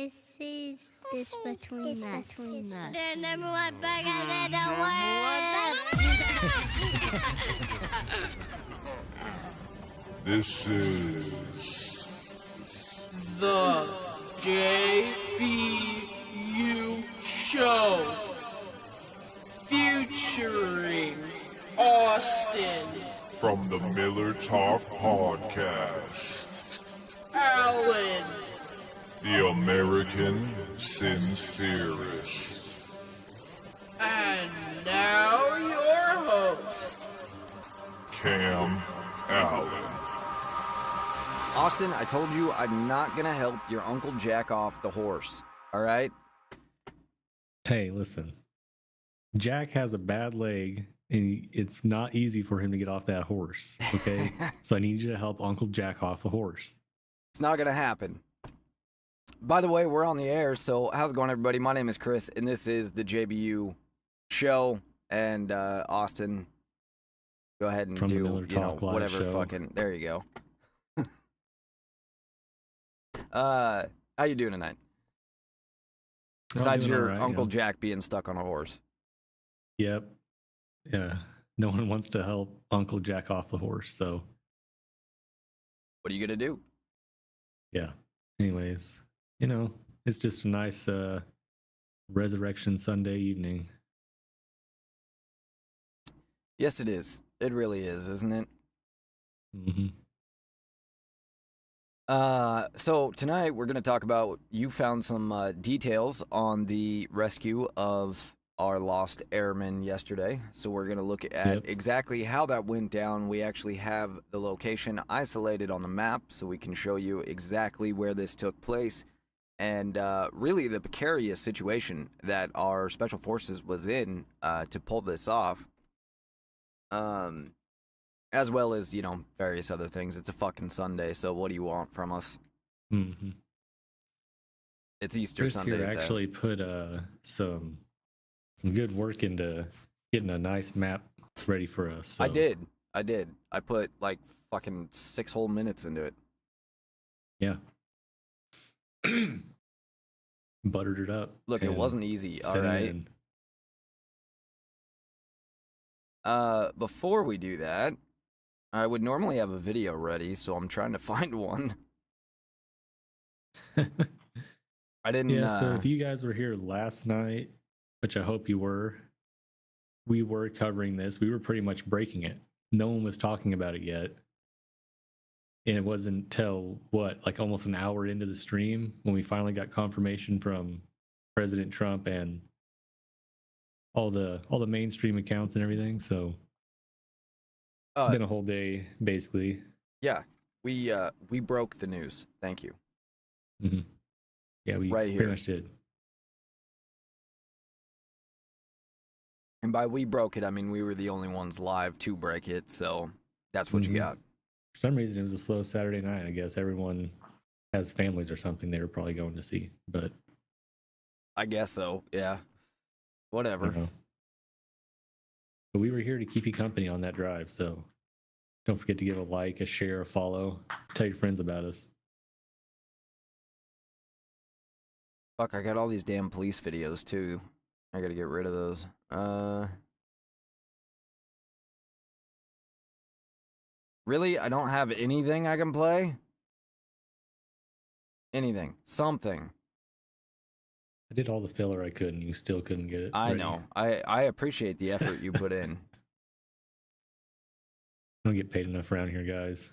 This is this between us. The number one burgers in the world. This is the JBU.Show featuring Austin from the Miller Talk Podcast. ALLAN, The American Sincerest. and now your host, Cam Allen. Austin, I told you I'm not gonna help your Uncle Jack off the horse, all right? Hey, listen. Jack has a bad leg, and it's not easy for him to get off that horse, okay? So I need you to help Uncle Jack off the horse. It's not gonna happen. By the way, we're on the air, so how's it going, everybody? My name is Chris, and this is the JBU.Show, and Austin, go ahead and From the do, Miller Talk Live whatever show. fucking, there you go. How you doing tonight? Besides doing your all right, Uncle you know. Jack being stuck on a horse. Yep. Yeah. No one wants to help Uncle Jack off the horse, so What are you gonna do? yeah. Anyways, it's just a nice Resurrection Sunday evening. Yes, it is. It really is, isn't it? Mm-hmm. So tonight we're going to talk about, you found some details on the rescue of our lost airman yesterday. So we're going to look at exactly how that went down. We actually have the location isolated on the map so we can show you exactly where this took place and really the precarious situation that our special forces was in to pull this off. As well as, various other things. It's a fucking Sunday, so what do you want from us? Mm-hmm. It's Easter Chris Sunday. here actually put some good work into getting a nice map ready for us. So. I did. I put like fucking 6 whole minutes into it. Yeah. Buttered it up. Look, it and wasn't easy, sent it alright? in. Before we do that, I would normally have a video ready, so I'm trying to find one. I didn't. Yeah, so if you guys were here last night, which I hope you were, we were covering this. We were pretty much breaking it. No one was talking about it yet. And it wasn't till, like almost an hour into the stream when we finally got confirmation from President Trump and all the mainstream accounts and everything. So it's been a whole day, basically. Yeah, we broke the news. Thank you. Mm-hmm. Yeah, we Right pretty here. much did. And by we broke it, I mean we were the only ones live to break it, so that's what you got. For some reason, it was a slow Saturday night. I guess everyone has families or something they were probably going to see, but I guess so, yeah. I Whatever. don't know. But we were here to keep you company on that drive, so don't forget to give a like, a share, a follow, tell your friends about us. Fuck, I got all these damn police videos too. I gotta get rid of those. Really? I don't have anything I can play? Anything. Something. I did all the filler I could, and you still couldn't get it. I ready. know. I appreciate the effort you put in. I don't get paid enough around here, guys.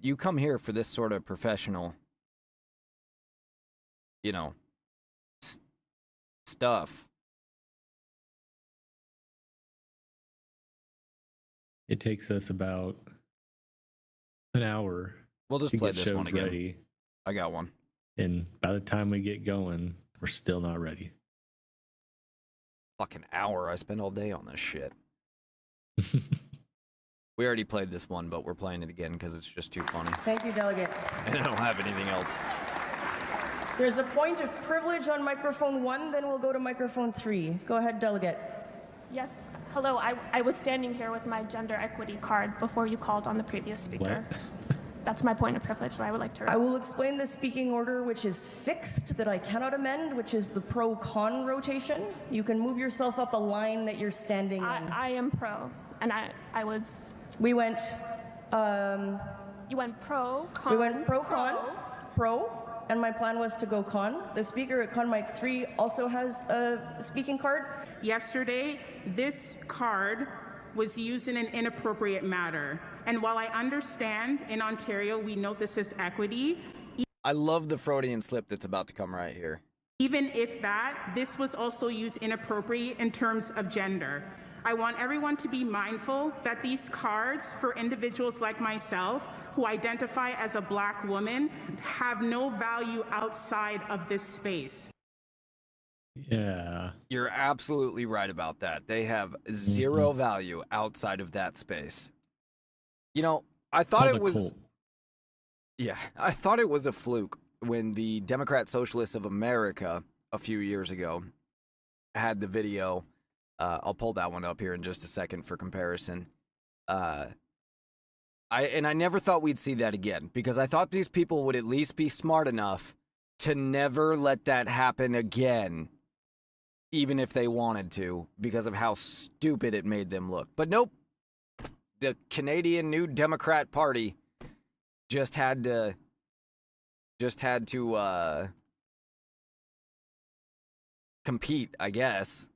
You come here for this sort of professional, stuff. It takes us about an hour We'll just to play get this shows one again. ready, I got one. and by the time we get going, we're still not ready. Fucking hour. I spend all day on this shit. We already played this one, but we're playing it again because it's just too funny. Thank you, Delegate. And I don't have anything else. There's a point of privilege on microphone 1, then we'll go to microphone 3. Go ahead, Delegate. Yes, hello. I was standing here with my gender equity card before you called on the previous speaker. What? That's my point of privilege that I would like to raise. I will explain the speaking order, which is fixed, that I cannot amend, which is the pro-con rotation. You can move yourself up a line that you're standing in. I am pro, and I was... We went... You went pro, con, we went pro-con, pro, and my plan was to go con. The speaker at con mic 3 also has a speaking card. Yesterday, this card was used in an inappropriate manner. And while I understand in Ontario we note this as equity, I love the Freudian slip that's about to come right here. even if that, this was also used inappropriately in terms of gender. I want everyone to be mindful that these cards for individuals like myself who identify as a Black woman have no value outside of this space. Yeah. You're absolutely right about that. They have zero value outside of that space. You know, I thought it was... Yeah, I thought it was a fluke when the Democrat Socialists of America a few years ago had the video. I'll pull that one up here in just a second for comparison. I never thought we'd see that again, because I thought these people would at least be smart enough to never let that happen again, even if they wanted to, because of how stupid it made them look. But nope, the Canadian New Democrat Party just had to compete, I guess.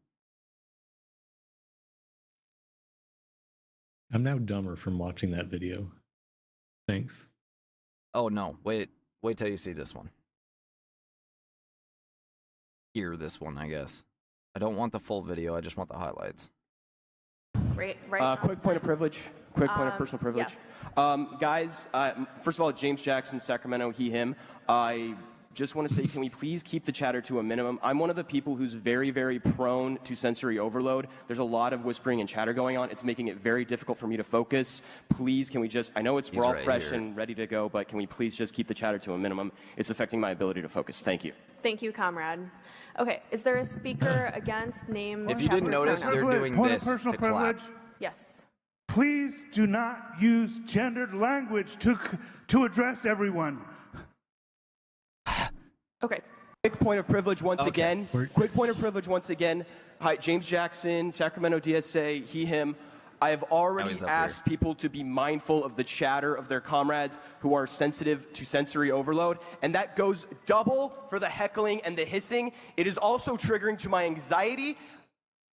I'm now dumber from watching that video. Thanks. Oh no, wait till you see this one. Hear this one, I guess. I don't want the full video, I just want the highlights. Great. Right. Quick point of privilege. Quick point of personal privilege. Yes. Guys, first of all, James Jackson, Sacramento, he, him. I just want to say, can we please keep the chatter to a minimum? I'm one of the people who's very, very prone to sensory overload. There's a lot of whispering and chatter going on. It's making it very difficult for me to focus. Please, can we just, I know we're all fresh and ready to go, but can we please just keep the chatter to a minimum? It's affecting my ability to focus. Thank you. Thank you, comrade. Okay, is there a speaker against name? If you didn't notice, they're doing this to clap. Yes. Please do not use gendered language to address everyone. Okay. Quick point of privilege once again. Quick point of privilege once again. Hi, James Jackson, Sacramento DSA, he, him. I have already asked people to be mindful of the chatter of their comrades who are sensitive to sensory overload, and that goes double for the heckling and the hissing. It is also triggering to my anxiety.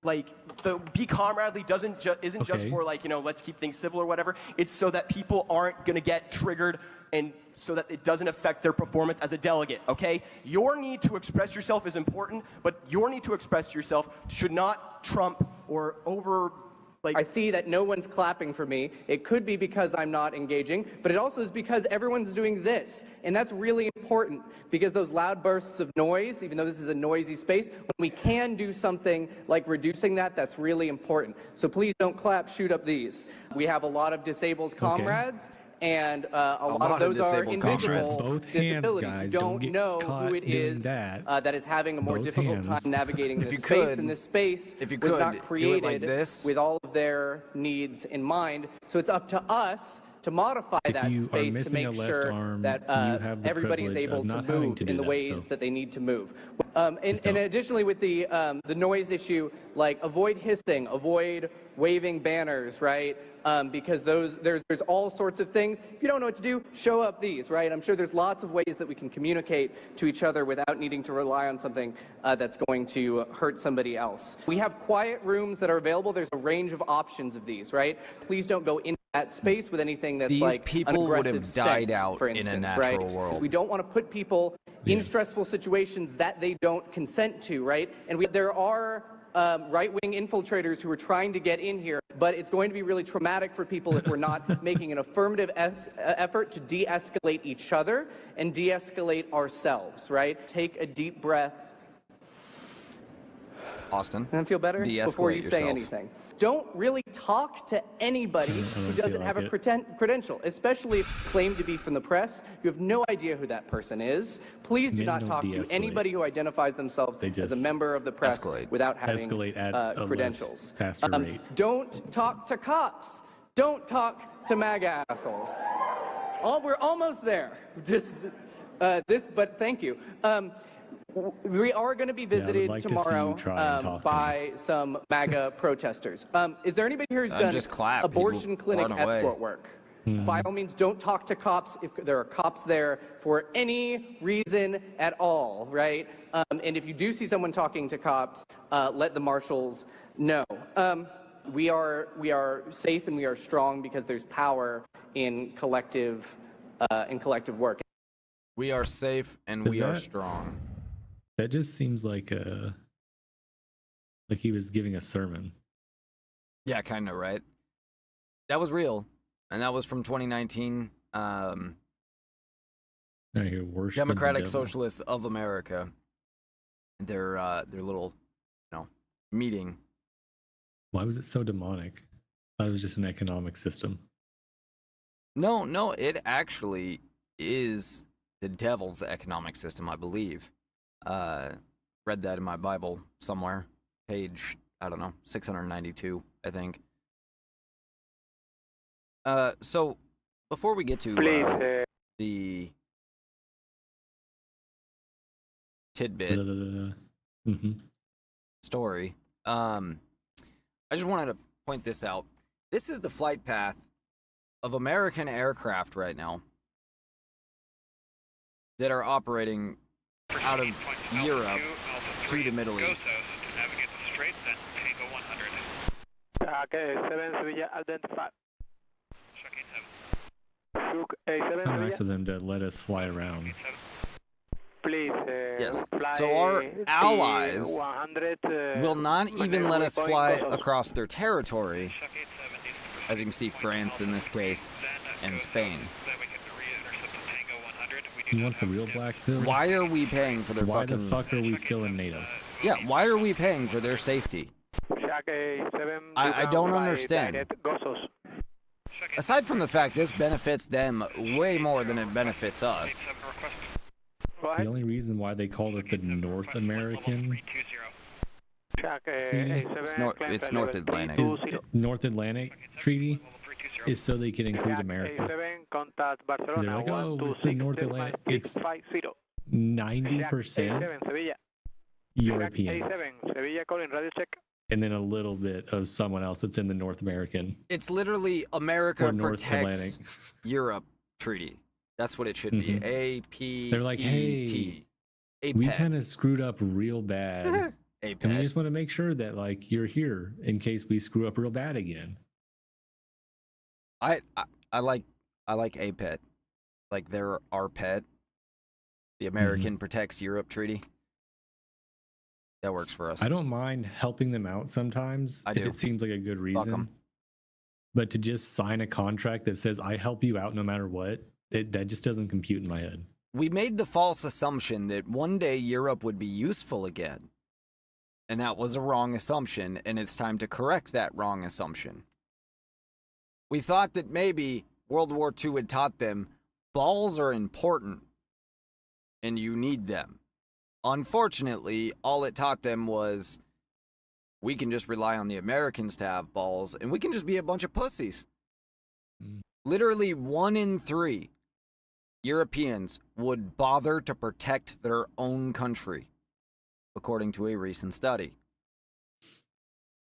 Like, the be comradely isn't just for, like, you know, let's keep things civil or whatever. It's so that people aren't going to get triggered and so that it doesn't affect their performance as a delegate, okay? Your need to express yourself is important, but your need to express yourself should not trump or over... I see that no one's clapping for me. It could be because I'm not engaging, but it also is because everyone's doing this. And that's really important, because those loud bursts of noise, even though this is a noisy space, when we can do something like reducing that, that's really important. So please don't clap, shoot up these. We have a lot is disabled comrades. And a lot of those are invisible disabilities. You don't know who it is that is having a more difficult time navigating this space. And this space was not created with all of their needs in mind. So it's up to us to modify that space to make sure that everybody is able to move in the ways that they need to move. And additionally, with the noise issue, like avoid hissing, avoid waving banners, right? Because there's all sorts of things. If you don't know what to do, show up these, right? I'm sure there's lots of ways that we can communicate to each other without needing to rely on something that's going to hurt somebody else. We have quiet rooms that are available. There's a range of options of these, right? Please don't go into that space with anything that's like people would have died out for instance, in a natural right? world. We don't want to put people in stressful situations that they don't consent to, right? And there are right-wing infiltrators who are trying to get in here, but it's going to be really traumatic for people if we're not making an affirmative effort to de-escalate each other and de-escalate ourselves, right? Take a deep breath. Austin. And feel better before you say anything. Don't really talk to anybody who doesn't have a credential, especially if you claim to be from the press. You have no idea who that person is. Please do not talk to anybody who identifies themselves as a member of the press without having credentials. Rate. Don't talk to cops. Don't talk to MAGA assholes. we're almost there. Just but thank you. We are going to be visited tomorrow by some MAGA protesters. Is there anybody here who's done abortion clinic escort work? By all means, don't talk to cops if there are cops there for any reason at all, right? And if you do see someone talking to cops, let the marshals know. We are safe and we are strong because there's power in collective work. We are safe and we are strong. That just seems like he was giving a sermon. Yeah, kind of, right? That was real, and that was from 2019. Democratic Socialists of America. Their little, meeting. Why was it so demonic? I thought it was just an economic system. No, it actually is the devil's economic system, I believe. Read that in my Bible somewhere. Page, 692, I think. So, before we get to the tidbit story, I just wanted to point this out. This is the flight path of American aircraft right now that are operating out of Europe to the Middle East. Navigate straight, then Tango 100. Okay, 7 Sevilla identified. How nice of them to let us fly around. Please, yes. fly So our allies 100, will not even let us fly across their territory. As you can see, France in this case, and Spain. You want the real black pill? Why are we paying for their Why the fuck are we still in NATO? Yeah, why are we paying for their safety? I don't understand. Aside from the fact this benefits them way more than it benefits us. The only reason why they called it the North American it's North Atlantic. North Atlantic Treaty is so they can include America. They're like, oh, it's the North Atlantic. It's 90% European. And then a little bit of someone else that's in the North American. It's literally America protects Europe treaty. That's what it should be. A-P-E-T. They're like, hey, we kind of screwed up real bad. And we just want to make sure that you're here in case we screw up real bad again. I like APET. Like they're our pet. The American protects Europe treaty. That works for us. I don't mind helping them out sometimes if it seems like a good reason. But to just sign a contract that says I help you out no matter what, that just doesn't compute in my head. We made the false assumption that one day Europe would be useful again. And that was a wrong assumption, and it's time to correct that wrong assumption. We thought that maybe World War II had taught them balls are important, and you need them. Unfortunately, all it taught them was we can just rely on the Americans to have balls, and we can just be a bunch of pussies. Literally 1 in 3 Europeans would bother to protect their own country, according to a recent study.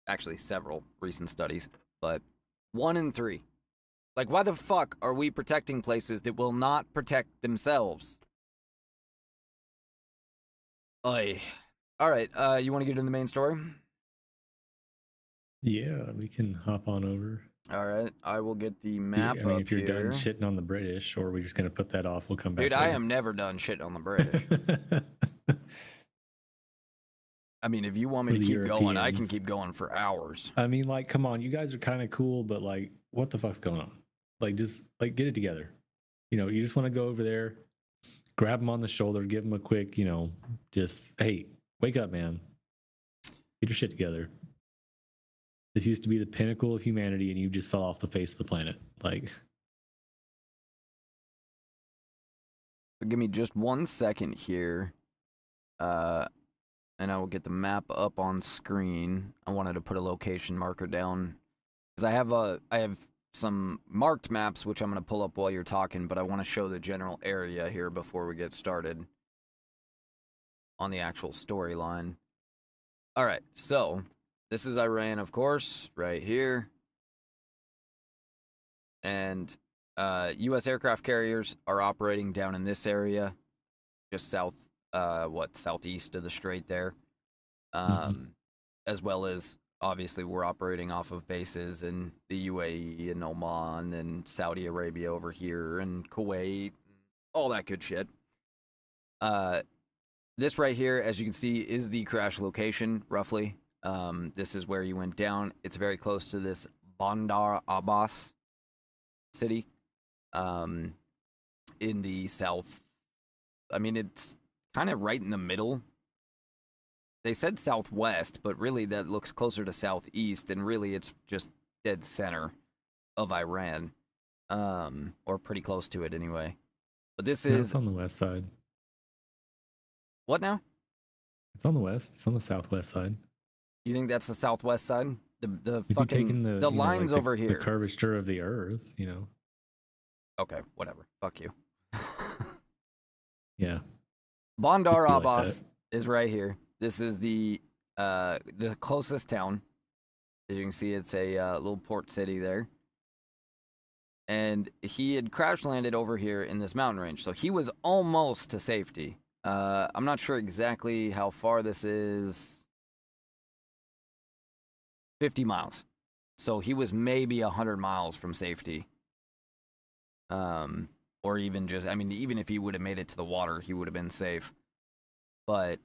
Actually, several recent studies, but 1 in 3. Like, why the fuck are we protecting places that will not protect themselves? Oy. All right, you want to get into the main story? Yeah, we can hop on over. All right, I will get the map up if you're here. done shitting on the British, or we're just going to put that off, we'll come back. Dude, I am never done shitting on the British. I mean, if you want me to keep going, I can keep going for hours. I mean, come on, you guys are kind of cool, but what the fuck's going on? Just get it together. You just want to go over there, grab them on the shoulder, give them a quick, just, hey, wake up, man. Get your shit together. This used to be the pinnacle of humanity, and you just fell off the face of the planet. Give me just 1 second here, and I will get the map up on screen. I wanted to put a location marker down because I have some marked maps, which I'm going to pull up while you're talking, but I want to show the general area here before we get started on the actual storyline. All right, so this is Iran, of course, right here. And U.S. aircraft carriers are operating down in this area, just southeast of the strait there. As well as, obviously, we're operating off of bases in the UAE and Oman and Saudi Arabia over here and Kuwait, all that good shit. This right here, as you can see, is the crash location, roughly. This is where you went down. It's very close to this Bandar Abbas city in the south. I mean, it's kind of right in the middle. They said southwest, but really that looks closer to southeast, and really it's just dead center of Iran, or pretty close to it anyway. But this is... It's on the west side. What now? It's on the west. It's on the southwest side. You think that's the southwest side? The If fucking... the, the lines like over here. The curvature of the earth, you know. Okay, whatever. Fuck you. Yeah. Bandar Just be like Abbas is right here. This is the closest town. As you can see, it's a little port city there. And he had crash landed over here in this mountain range, so he was almost to safety. I'm not sure exactly how far this is. 50 miles. So he was maybe 100 miles from safety. Or even just, I mean, even if he would have made it to the water, he would have been safe. But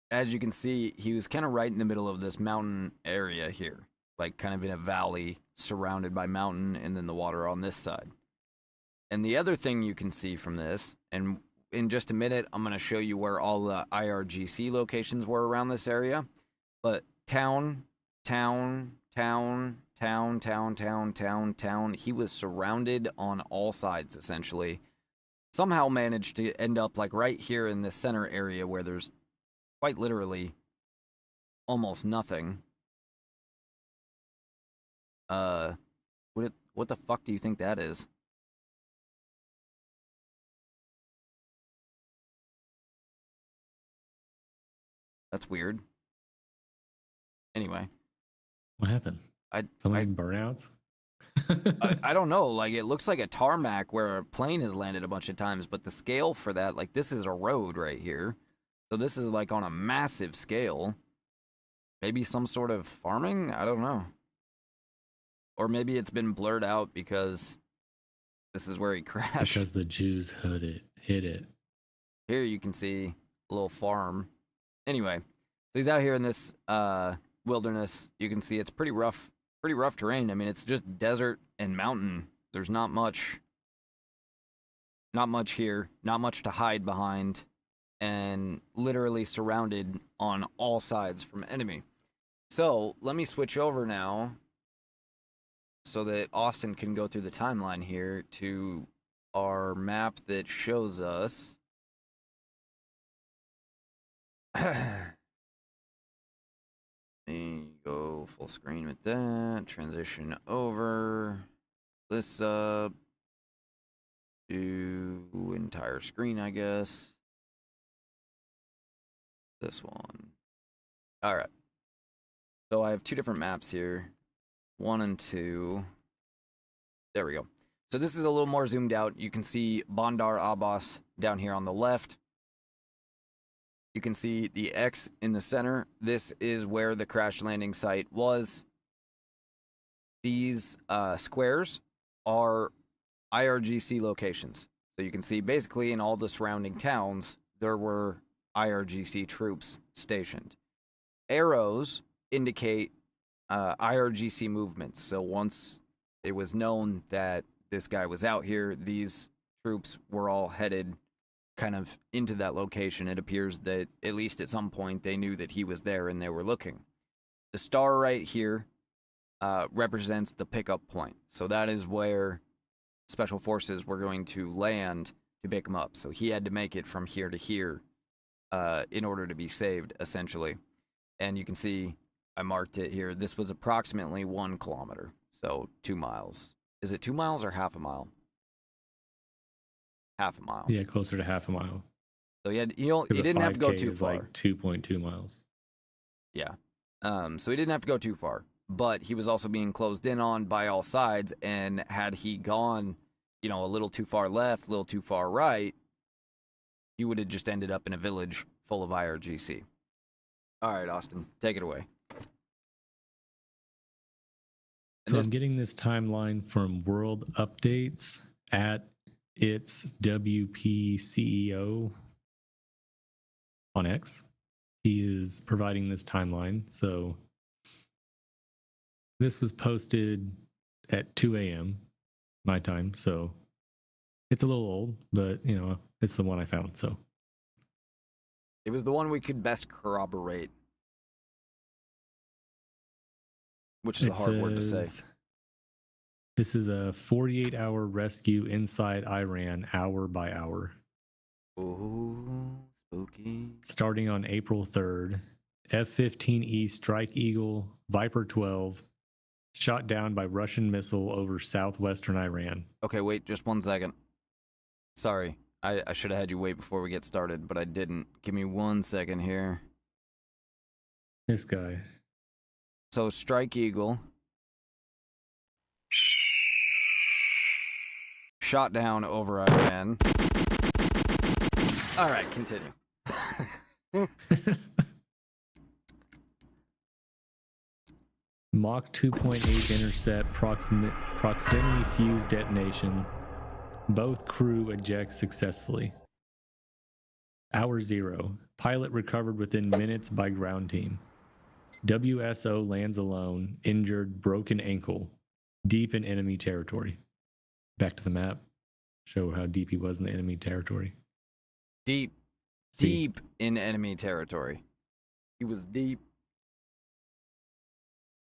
as you can see, he was kind of right in the middle of this mountain area here, like kind of in a valley surrounded by mountain and then the water on this side. And the other thing you can see from this, and in just a minute, I'm going to show you where all the IRGC locations were around this area. But town. He was surrounded on all sides, essentially. Somehow managed to end up like right here in this center area where there's quite literally almost nothing. What the fuck do you think that is? That's weird. Anyway. What happened? Burnouts? I don't know. Like, it looks like a tarmac where a plane has landed a bunch of times, but the scale for that, like, this is a road right here. So this is, like, on a massive scale. Maybe some sort of farming? I don't know. Or maybe it's been blurred out because this is where he crashed. Because the Jews hit it. Here you can see a little farm. Anyway, he's out here in this wilderness. You can see it's pretty rough terrain. I mean, it's just desert and mountain. There's not much here, not much to hide behind, and literally surrounded on all sides from enemy. So let me switch over now so that Austin can go through the timeline here to our map that shows us let me go full screen with that. Transition over. This up. Do entire screen, I guess. This one. Alright. So I have two different maps here. 1 and 2. There we go. So this is a little more zoomed out. You can see Bandar Abbas down here on the left. You can see the X in the center. This is where the crash landing site was. These squares are IRGC locations. So you can see basically in all the surrounding towns, there were IRGC troops stationed. Arrows indicate IRGC movements. So once it was known that this guy was out here, these troops were all headed kind of into that location. It appears that at least at some point they knew that he was there and they were looking. The star right here represents the pickup point. So that is where special forces were going to land to pick him up. So he had to make it from here to here in order to be saved, essentially. And you can see I marked it here. This was approximately 1 kilometer, so 2 miles. Is it 2 miles or half a mile? Half a mile. Yeah, closer to half a mile. So he didn't have to go too far. Like 2.2 miles. Yeah. So he didn't have to go too far, but he was also being closed in on by all sides. And had he gone, a little too far left, a little too far right, he would have just ended up in a village full of IRGC. All right, Austin, take it away. So I'm getting this timeline from World Updates at its WPCEO on X. He is providing this timeline. So this was posted at 2 a.m. my time. So it's a little old, but it's the one I found. So it was the one we could best corroborate, which is a hard word to say. This is a 48-hour rescue inside Iran, hour by hour. Ooh, spooky. Starting on April 3rd, F-15E Strike Eagle Viper 12 shot down by Russian missile over southwestern Iran. Okay, wait, just 1 second. Sorry, I should have had you wait before we get started, but I didn't. Give me 1 second here. This guy. So, Strike Eagle shot down over Iran. All right, continue. Mach 2.8 intercept proximity fuse detonation. Both crew eject successfully. Hour 0. Pilot recovered within minutes by ground team. WSO lands alone, injured, broken ankle, deep in enemy territory. Back to the map. Show how deep he was in the enemy territory. Deep in enemy territory. He was deep.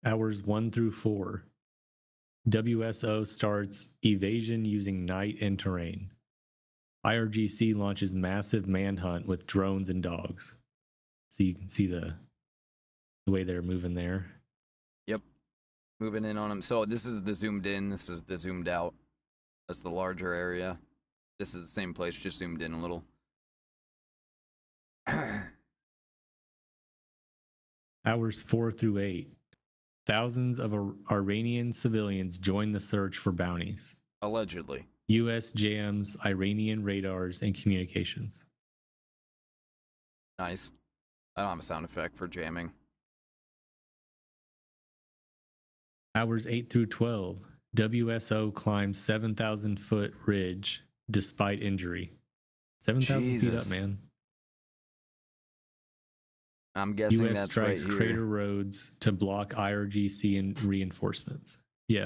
Hours 1 through 4. WSO starts evasion using night and terrain. IRGC launches massive manhunt with drones and dogs. So you can see the way they're moving there. Yep. Moving in on him. So this is the zoomed in. This is the zoomed out. That's the larger area. This is the same place, just zoomed in a little. Hours 4 through 8. Thousands of Iranian civilians join the search for bounties. Allegedly. U.S. jams Iranian radars and communications. Nice. I don't have a sound effect for jamming. Hours 8 through 12. WSO climbs 7,000-foot ridge despite injury. 7,000 feet up, man. I'm guessing US that's strikes right here. crater roads to block IRGC and reinforcements. Yeah.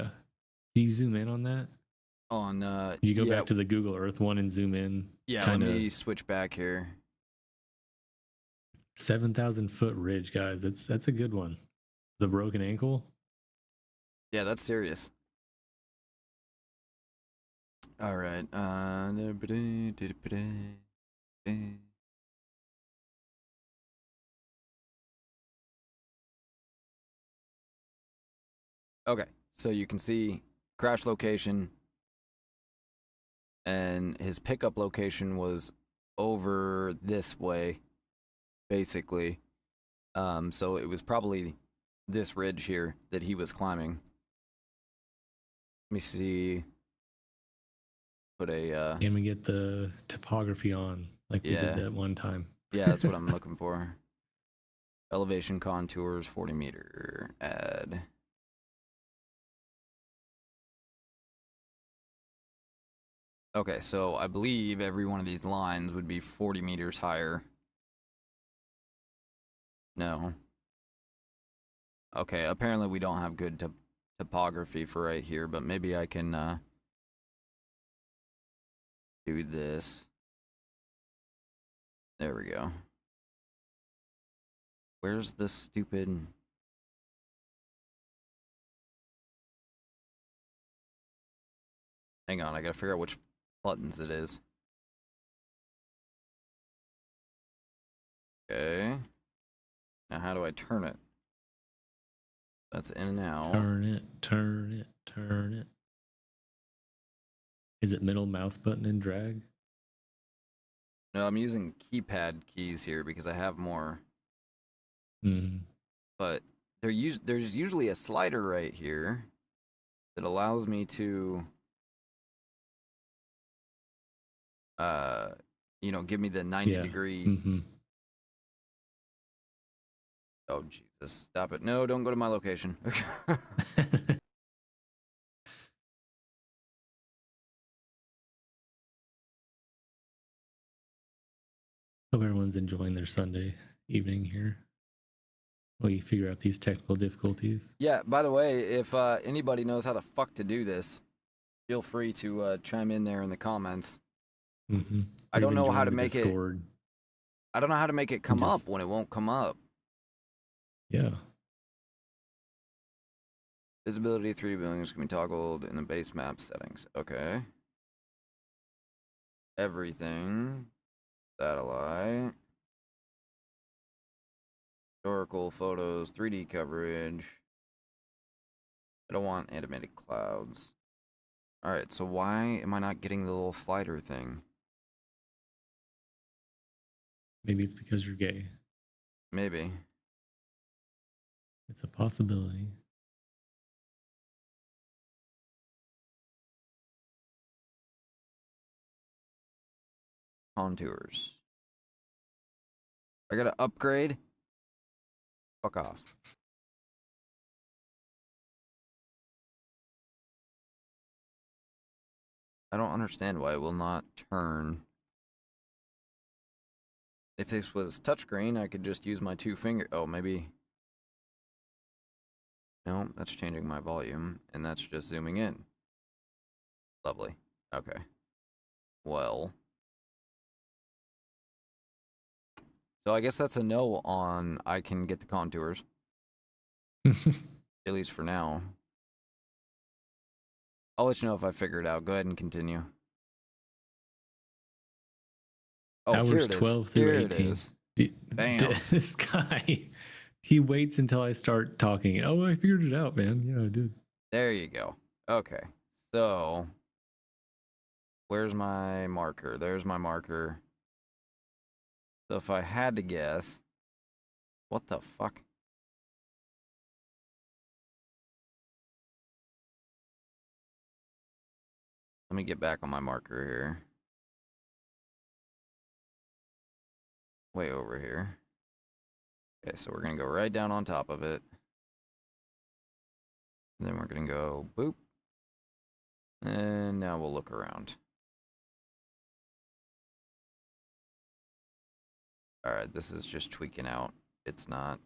Can you zoom in on that? You go back to the Google Earth one and zoom in. Yeah, let me switch back here. 7,000-foot ridge, guys. That's a good one. The broken ankle. Yeah, that's serious. All right. Okay, so you can see crash location, and his pickup location was over this way, basically. So it was probably this ridge here that he was climbing. Let me see. Put a Can we get the topography on like we did that one time? Yeah, that's what I'm looking for. Elevation contours, 40 meter, add. Okay, so I believe every one of these lines would be 40 meters higher. No. Okay, apparently we don't have good topography for right here, but maybe I can do this. There we go. Where's the stupid... Hang on, I gotta figure out which buttons it is. Okay. Now how do I turn it? That's in and out. Turn it, turn it, turn it. Is it middle mouse button and drag? No, I'm using keypad keys here because I have more. But there's usually a slider right here that allows me to, give me the 90 degree. Oh, Jesus. Stop it. No, don't go to my location. Hope everyone's enjoying their Sunday evening here. While you figure out these technical difficulties. Yeah, by the way, if anybody knows how the fuck to do this, feel free to chime in there in the comments. I don't know how to make it. I don't know how to make it come up when it won't come up. Yeah. Visibility 3 buildings can be toggled in the base map settings. Okay. Everything. Satellite. Historical photos, 3D coverage. I don't want animated clouds. Alright, so why am I not getting the little slider thing? Maybe it's because you're gay. Maybe. It's a possibility. Contours. I gotta upgrade? Fuck off. I don't understand why it will not turn. If this was touchscreen, I could just use my 2 finger. Oh, maybe. No, that's changing my volume, and that's just zooming in. Lovely. Okay. Well. So I guess that's a no on I can get the contours. At least for now. I'll let you know if I figure it out. Go ahead and continue. Oh, Hours here it is. 12 through Here 18. it is. Bam. This guy, he waits until I start talking. Oh, I figured it out, man. Yeah, I did. There you go. Okay. So, where's my marker? There's my marker. So if I had to guess, what the fuck? Let me get back on my marker here. Way over here. Okay, so we're gonna go right down on top of it. And then we're gonna go boop. And now we'll look around. Alright, this is just tweaking out. It's not.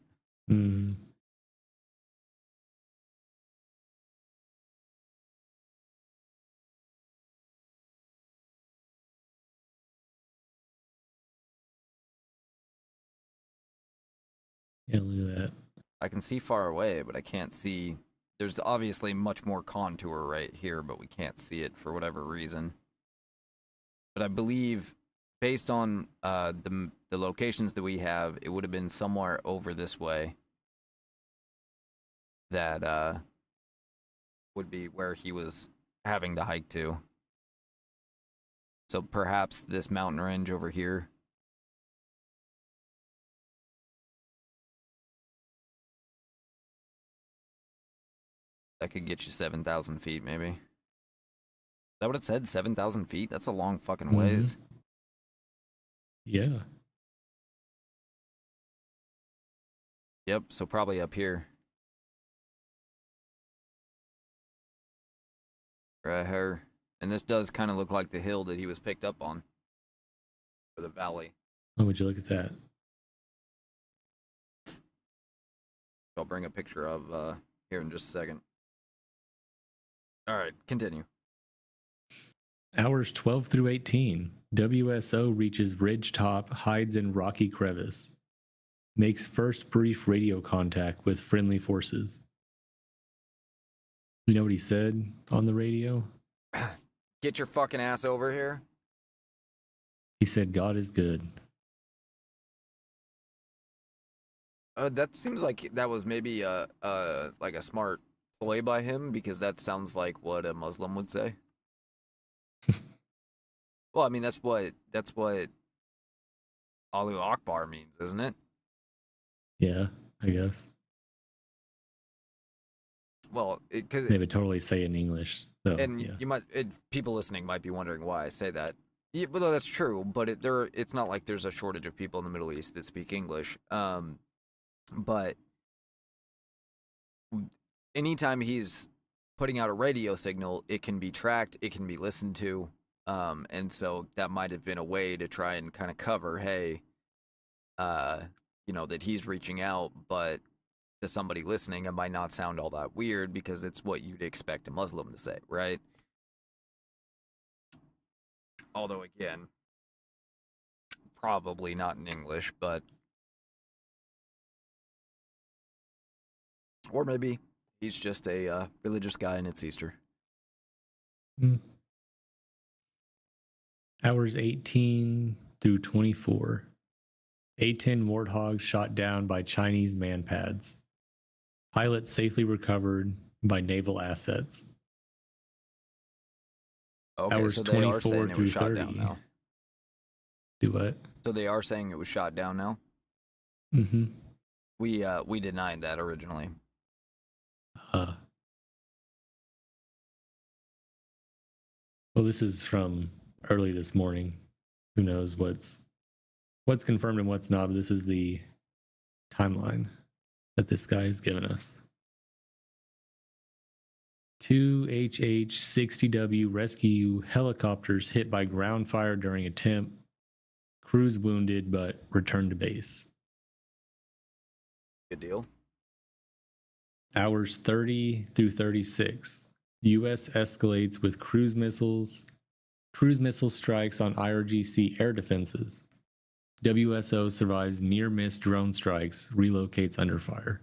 Yeah, look at that. I can see far away, but I can't see. There's obviously much more contour right here, but we can't see it for whatever reason. But I believe, based on the locations that we have, it would have been somewhere over this way that would be where he was having to hike to. So perhaps this mountain range over here. That could get you 7,000 feet, maybe. Is that what it said? 7,000 feet? That's a long fucking ways. Yeah. Yep, so probably up here. Right here. And this does kind of look like the hill that he was picked up on. Or the valley. Oh, would you look at that? I'll bring a picture of here in just a second. All right, continue. Hours 12 through 18. WSO reaches ridge top, hides in rocky crevice. Makes first brief radio contact with friendly forces. You know what he said on the radio? Get your fucking ass over here. He said, God is good. That seems like that was maybe like a smart ploy by him, because that sounds like what a Muslim would say. Well, I mean that's what Allahu Akbar means, isn't it? Yeah, I guess. Well, because they would totally say it in English, though. and yeah. you might people listening might be wondering why I say that. Yeah, well, that's true, but it's not like there's a shortage of people in the Middle East that speak English. But anytime he's putting out a radio signal, it can be tracked, it can be listened to, and so that might have been a way to try and kind of cover, hey, that he's reaching out, but to somebody listening, it might not sound all that weird because it's what you'd expect a Muslim to say, right? Although, again, probably not in English, but... Or maybe he's just a religious guy and it's Easter. Hours 18 through 24. A-10 Warthog shot down by Chinese manpads. Pilot safely recovered by naval assets. Okay, Hours so they 24 are saying it through was shot 30. down now. Do what? So they are saying it was shot down now? Mm-hmm. We denied that originally. Well, this is from early this morning. Who knows what's confirmed and what's not, but this is the timeline that this guy has given us. 2 HH-60W rescue helicopters hit by ground fire during attempt. Crews wounded but returned to base. Good deal. Hours 30 through 36. U.S. escalates with cruise missile strikes on IRGC air defenses. WSO survives near-miss drone strikes, relocates under fire.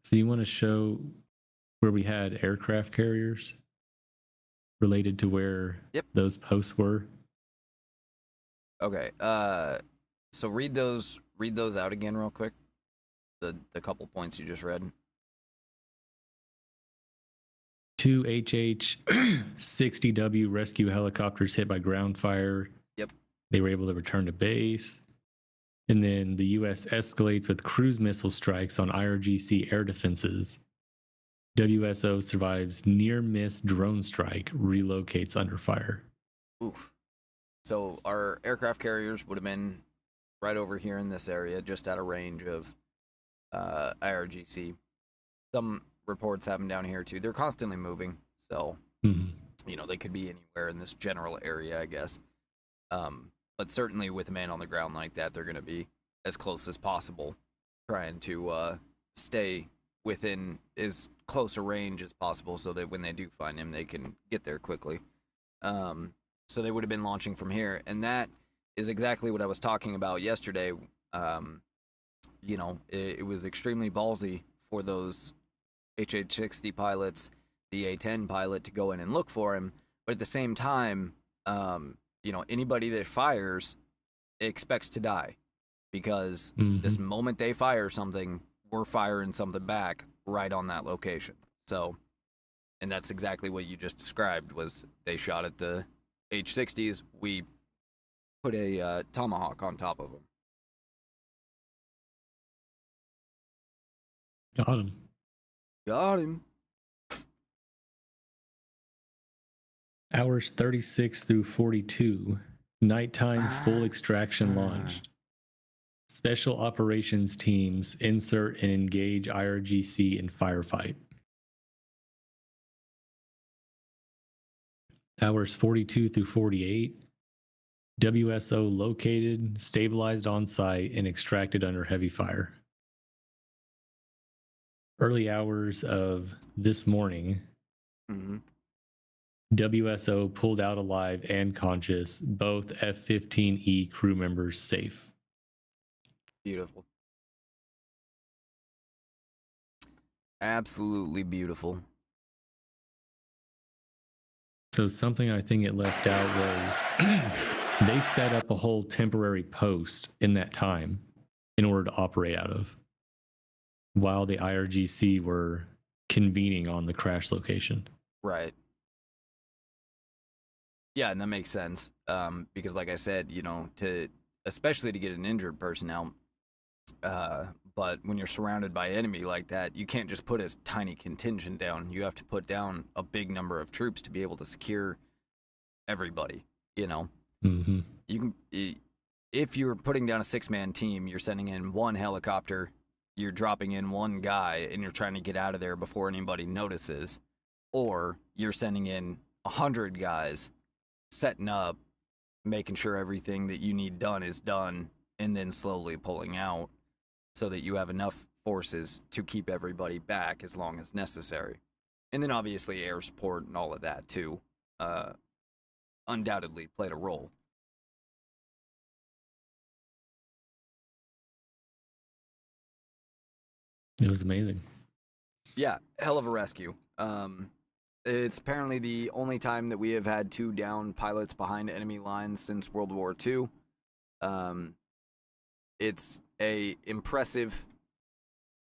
So you want to show where we had aircraft carriers related to where those posts were? Okay. So read those out again real quick. The couple points you just read. 2 HH-60W rescue helicopters hit by ground fire. Yep. They were able to return to base. And then the U.S. escalates with cruise missile strikes on IRGC air defenses. WSO survives near-miss drone strike, relocates under fire. Oof. So our aircraft carriers would have been right over here in this area, just at a range of IRGC. Some reports have them down here too. They're constantly moving, so they could be anywhere in this general area, I guess. But certainly with a man on the ground like that, they're going to be as close as possible, trying to stay within as close a range as possible so that when they do find him, they can get there quickly. So they would have been launching from here, and that is exactly what I was talking about yesterday. It was extremely ballsy for those HH-60 pilots, the A-10 pilot, to go in and look for him. But at the same time, anybody that fires expects to die, because this moment they fire something, we're firing something back right on that location. So, and that's exactly what you just described, was they shot at the H-60s. We put a Tomahawk on top of them. Got him. Got him. Hours 36 through 42. Nighttime full extraction launched. Special operations teams insert and engage IRGC in firefight. Hours 42 through 48. WSO located, stabilized on site, and extracted under heavy fire. Early hours of this morning, WSO pulled out alive and conscious, both F-15E crew members safe. Beautiful. Absolutely beautiful. So something I think it left out was they set up a whole temporary post in that time in order to operate out of, while the IRGC were convening on the crash location. Right. Yeah, and that makes sense. Because like I said, you know, especially to get an injured person out, but when you're surrounded by enemy like that, you can't just put a tiny contingent down. You have to put down a big number of troops to be able to secure everybody, you know. Mm-hmm. You can, if you're putting down a 6-man team, you're sending in one helicopter, you're dropping in one guy, and you're trying to get out of there before anybody notices. Or you're sending in 100 guys, setting up, making sure everything that you need done is done, and then slowly pulling out so that you have enough forces to keep everybody back as long as necessary. And then obviously air support and all of that too undoubtedly played a role. It was amazing. Yeah, hell of a rescue. It's apparently the only time that we have had 2 down pilots behind enemy lines since World War II. It's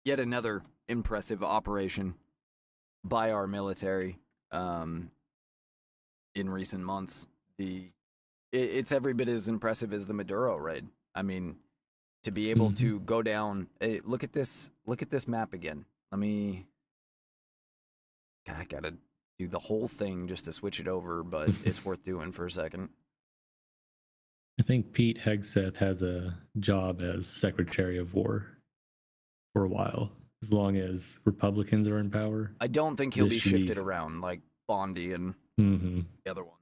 yet another impressive operation by our military in recent months. It's every bit as impressive as the Maduro raid. I mean, to be able to go down. Look at this map again. I gotta do the whole thing just to switch it over, but it's worth doing for a second. I think Pete Hegseth has a job as Secretary of War for a while, as long as Republicans are in power. I don't think he'll be shifted around like Bondi and the other one.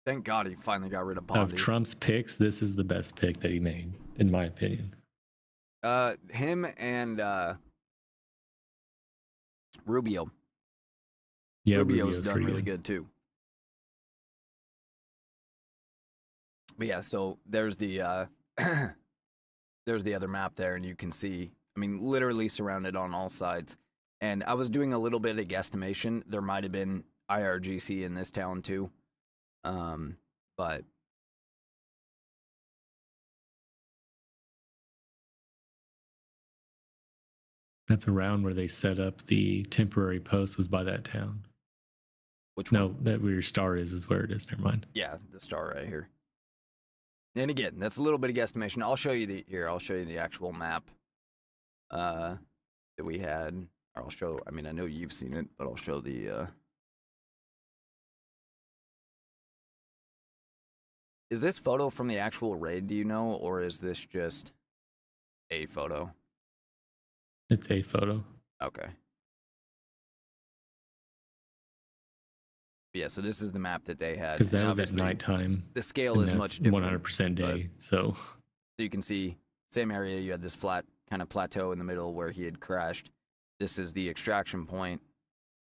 Thank God he finally got rid of Bondi. Of Trump's picks, this is the best pick that he made, in my opinion. Him and Rubio. Yeah, Rubio's done really good too. But yeah, so there's the there's the other map there, and you can see, I mean, literally surrounded on all sides. And I was doing a little bit of guesstimation. There might have been IRGC in this town too. But that's around where they set up the temporary post, was by that town. Which one? No, that where your star is where it is. Never mind. Yeah, the star right here. And again, that's a little bit of guesstimation. I'll show you the actual map that we had. Or I'll show, I mean, I know you've seen it, but I'll show the Is this photo from the actual raid, do you know, or is this just a photo? It's a photo. Okay. Yeah, so this is the map that they had. Because that was at nighttime. The scale is much different. 100% day, so you can see, same area, you had this flat kind of plateau in the middle where he had crashed. This is the extraction point.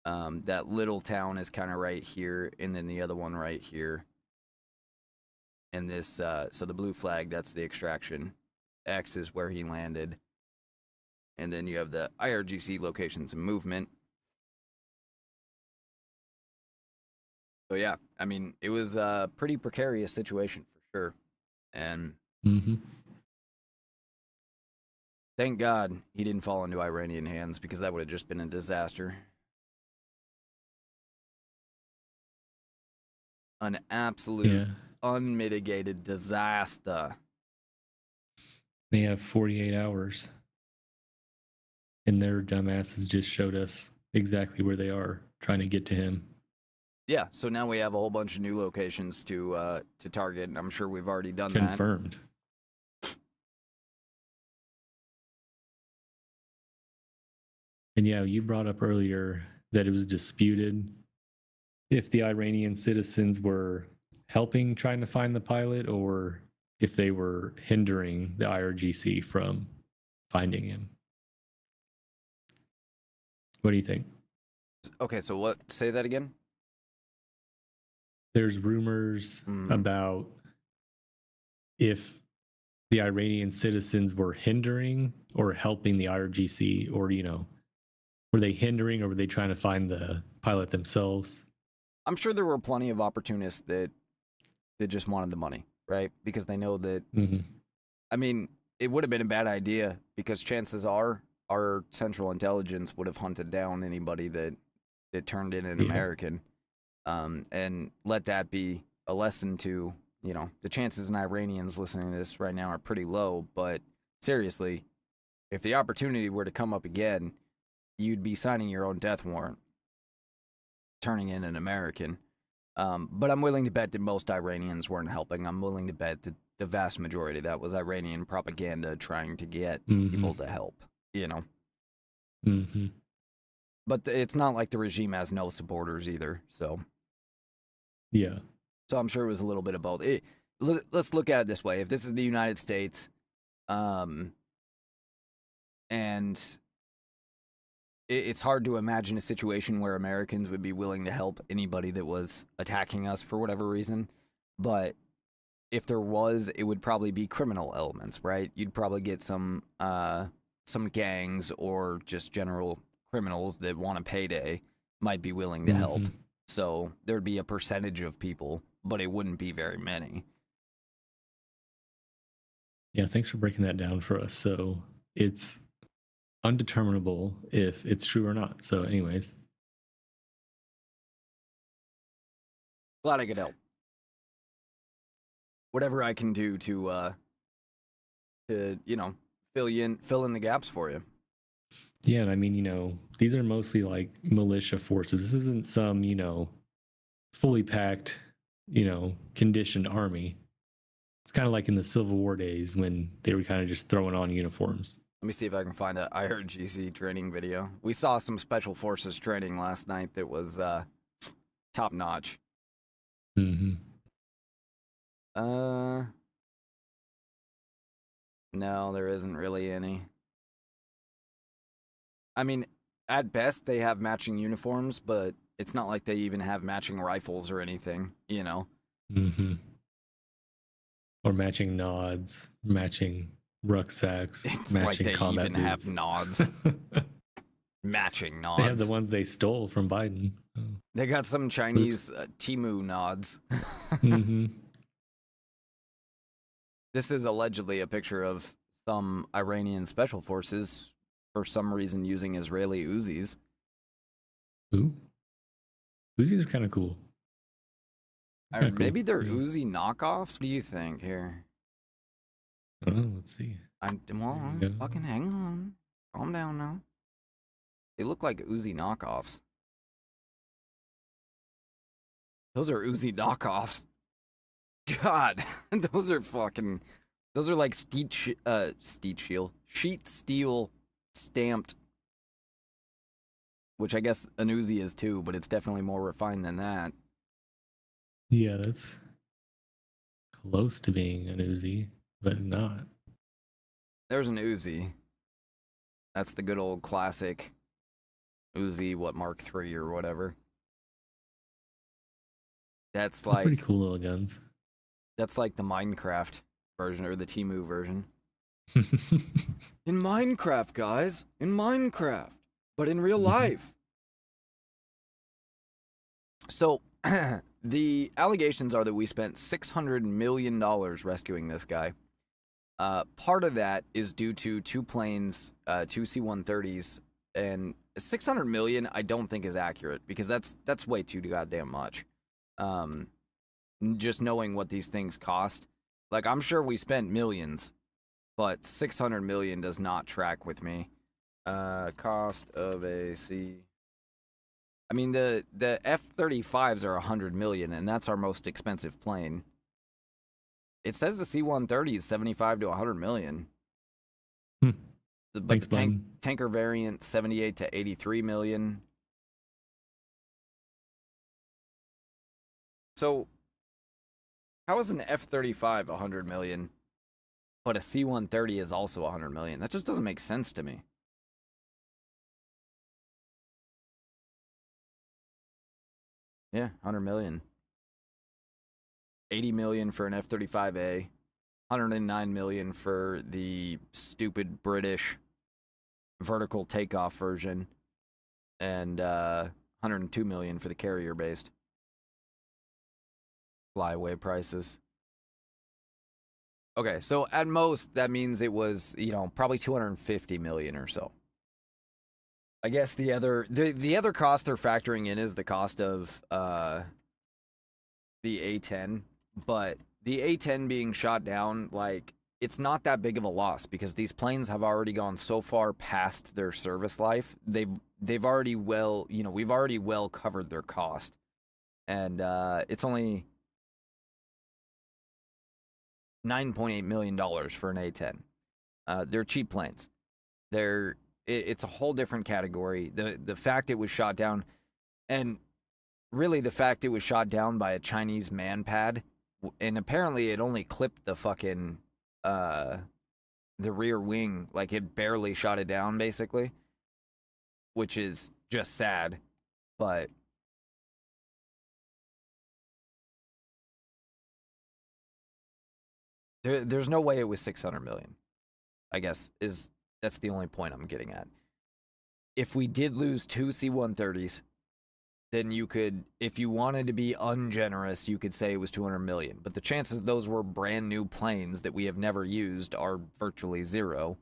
That little town is kind of right here, and then the other one right here. And this, so the blue flag, that's the extraction. X is where he landed. And then you have the IRGC locations and movement. So yeah, I mean, it was a pretty precarious situation for sure. And thank God he didn't fall into Iranian hands, because that would have just been a disaster. An absolute unmitigated disaster. They have 48 hours. And their dumbasses just showed us exactly where they are, trying to get to him. Yeah, so now we have a whole bunch of new locations to target, and I'm sure we've already done Confirmed. And yeah, you brought up earlier that it was disputed if the Iranian citizens were helping trying to find the pilot, or if they were hindering the IRGC from finding him. What do you think? Okay, so what? Say that again? There's rumors about if the Iranian citizens were hindering or helping the IRGC, or, you know, were they hindering, or were they trying to find the pilot themselves? I'm sure there were plenty of opportunists that just wanted the money, right? Because they know that, I mean, it would have been a bad idea because chances are our Central Intelligence would have hunted down anybody that turned in an American, and let that be a lesson to, you know, the chances in Iranians listening to this right now are pretty low, but seriously, if the opportunity were to come up again, you'd be signing your own death warrant, turning in an American. But I'm willing to bet that most Iranians weren't helping. I'm willing to bet that the vast majority of that was Iranian propaganda trying to get people to help, you know? Mm-hmm. But it's not like the regime has no supporters either, so. Yeah. So I'm sure it was a little bit of both. Let's look at it this way. If this is the United States, and it's hard to imagine a situation where Americans would be willing to help anybody that was attacking us for whatever reason. But if there was, it would probably be criminal elements, right? You'd probably get some gangs or just general criminals that want a payday might be willing to help. So there'd be a percentage of people, but it wouldn't be very many. Yeah, thanks for breaking that down for us. So it's undeterminable if it's true or not. So anyways. Glad I could help. Whatever I can do to you know, fill in the gaps for you. Yeah, and I mean, you know, these are mostly like militia forces. This isn't some, you know, fully packed, you know, conditioned army. It's kind of like in the Civil War days when they were kind of just throwing on uniforms. Let me see if I can find a IRGC training video. We saw some special forces training last night that was top notch. Mm-hmm. No, there isn't really any. I mean, at best, they have matching uniforms, but it's not like they even have matching rifles or anything, you know? Mm-hmm. Or matching nods, matching rucksacks, It's matching like they combat even have boots. nods. Matching nods. They have the ones they stole from Biden. They got some Chinese Temu nods. Mm-hmm. This is allegedly a picture of some Iranian special forces for some reason using Israeli Uzis. Ooh. Uzis are kind of cool. Kinda Maybe cool, they're yeah. Uzi knockoffs? What do you think here? Oh, let's see. Fucking hang on. Calm down now. They look like Uzi knockoffs. Those are Uzi knockoffs. God, those are like sheet steel stamped, which I guess an Uzi is too, but it's definitely more refined than that. Yeah, that's close to being an Uzi, but not. There's an Uzi. That's the good old classic Uzi, Mark III or whatever. That's They're like pretty cool little guns. That's like the Minecraft version or the Temu version. In Minecraft, guys. In Minecraft. But in real life. So, the allegations are that we spent $600 million rescuing this guy. Part of that is due to two planes, two C-130s, and $600 million I don't think is accurate because that's way too goddamn much. Just knowing what these things cost. Like, I'm sure we spent millions, but 600 million does not track with me. Cost of a C. I mean, the F-35s are 100 million, and that's our most expensive plane. It says the C-130 is 75 to 100 million. But Thanks, the tanker variant, 78 to 83 million. So, how is an F-35 100 million, but a C-130 is also 100 million? That just doesn't make sense to me. Yeah, 100 million. 80 million for an F-35A, 109 million for the stupid British vertical takeoff version, and 102 million for the carrier-based. Flyaway prices. Okay, so at most that means it was, probably 250 million or so. I guess the other cost they're factoring in is the cost of the A-10, but the A-10 being shot down, like, it's not that big of a loss because these planes have already gone so far past their service life. They've already we've already well covered their cost. And it's only $9.8 million for an A-10. They're cheap planes. It's a whole different category. The fact it was shot down, and really the fact it was shot down by a Chinese manpad, and apparently it only clipped the fucking the rear wing, like it barely shot it down basically, which is just sad, but there's no way it was 600 million. I guess that's the only point I'm getting at. If we did lose 2 C-130s, then you could, if you wanted to be ungenerous, you could say it was 200 million. But the chances those were brand new planes that we have never used are virtually zero.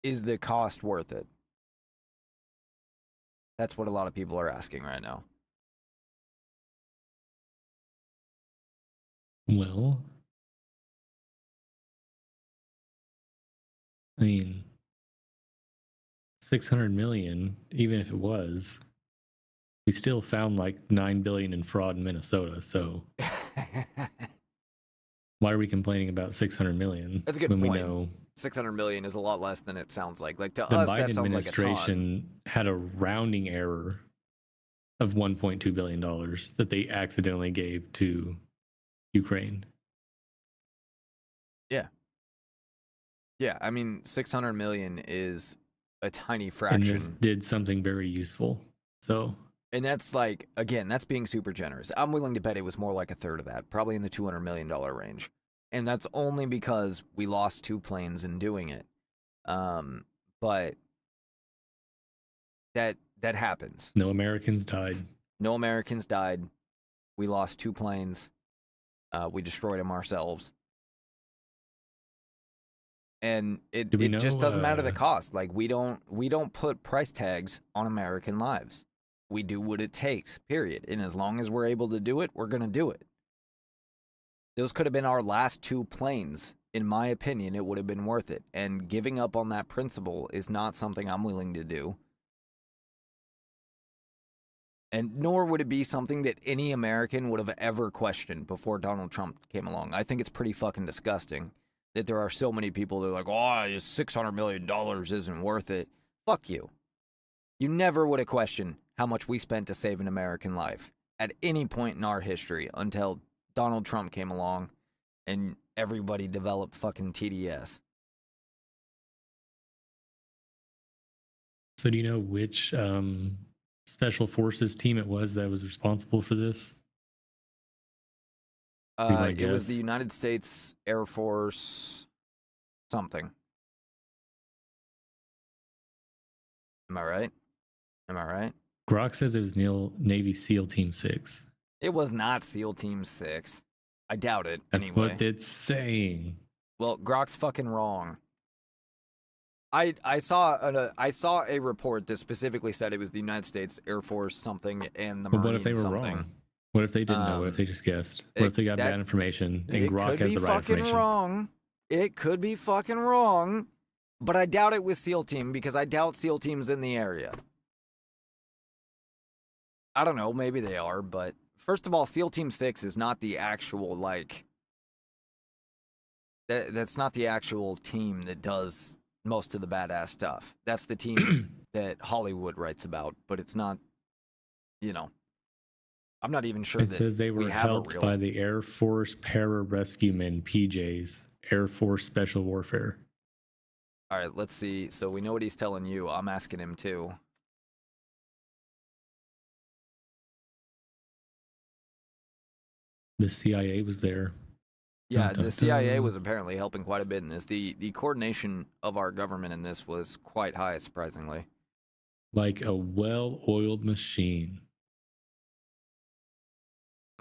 Is the cost worth it? That's what a lot of people are asking right now. Well, I mean, 600 million, even if it was, we still found like 9 billion in fraud in Minnesota. So why are we complaining about 600 million? That's a good when point. We know 600 million is a lot less than it sounds like. Like to the us, Biden that sounds like a ton. administration had a rounding error of $1.2 billion that they accidentally gave to Ukraine. Yeah. Yeah, I mean, 600 million is a tiny fraction. And this did something very useful. So, and that's like, again, that's being super generous. I'm willing to bet it was more like a third of that, probably in the $200 million range. And that's only because we lost 2 planes in doing it. But that happens. No Americans died. No Americans died. We lost 2 planes. We destroyed them ourselves. And it just doesn't matter the cost. Like we don't put price tags on American lives. We do what it takes, period. And as long as we're able to do it, we're going to do it. Those could have been our last 2 planes. In my opinion, it would have been worth it. And giving up on that principle is not something I'm willing to do. And nor would it be something that any American would have ever questioned before Donald Trump came along. I think it's pretty fucking disgusting that there are so many people that are like, oh, $600 million isn't worth it. Fuck you. You never would have questioned how much we spent to save an American life at any point in our history until Donald Trump came along and everybody developed fucking TDS. So do you know which special forces team it was that was responsible for this? It was the United States Air Force something. Am I right? Grok says it was Navy SEAL Team 6. It was not SEAL Team 6. I doubt it. That's anyway. what it's saying. Well, Grok's fucking wrong. I saw a report that specifically said it was the United States Air Force something and the Marines something. What if they were wrong? What if they didn't know? What if they just guessed? What if they got bad information and Grok has the right information? Wrong. It could be fucking wrong, but I doubt it was SEAL Team because I doubt SEAL Team's in the area. I don't know, maybe they are, but first of all, SEAL Team 6 is not the actual, like, that's not the actual team that does most of the badass stuff. That's the team that Hollywood writes about, but it's not, I'm not even sure that it says they were helped by the Air Force Para-Rescuemen, PJs, Air Force Special Warfare. All right, let's see. So we know what he's telling you. I'm asking him too. The CIA was there. Yeah, the CIA was apparently helping quite a bit in this. The coordination of our government in this was quite high, surprisingly. Like a well-oiled machine.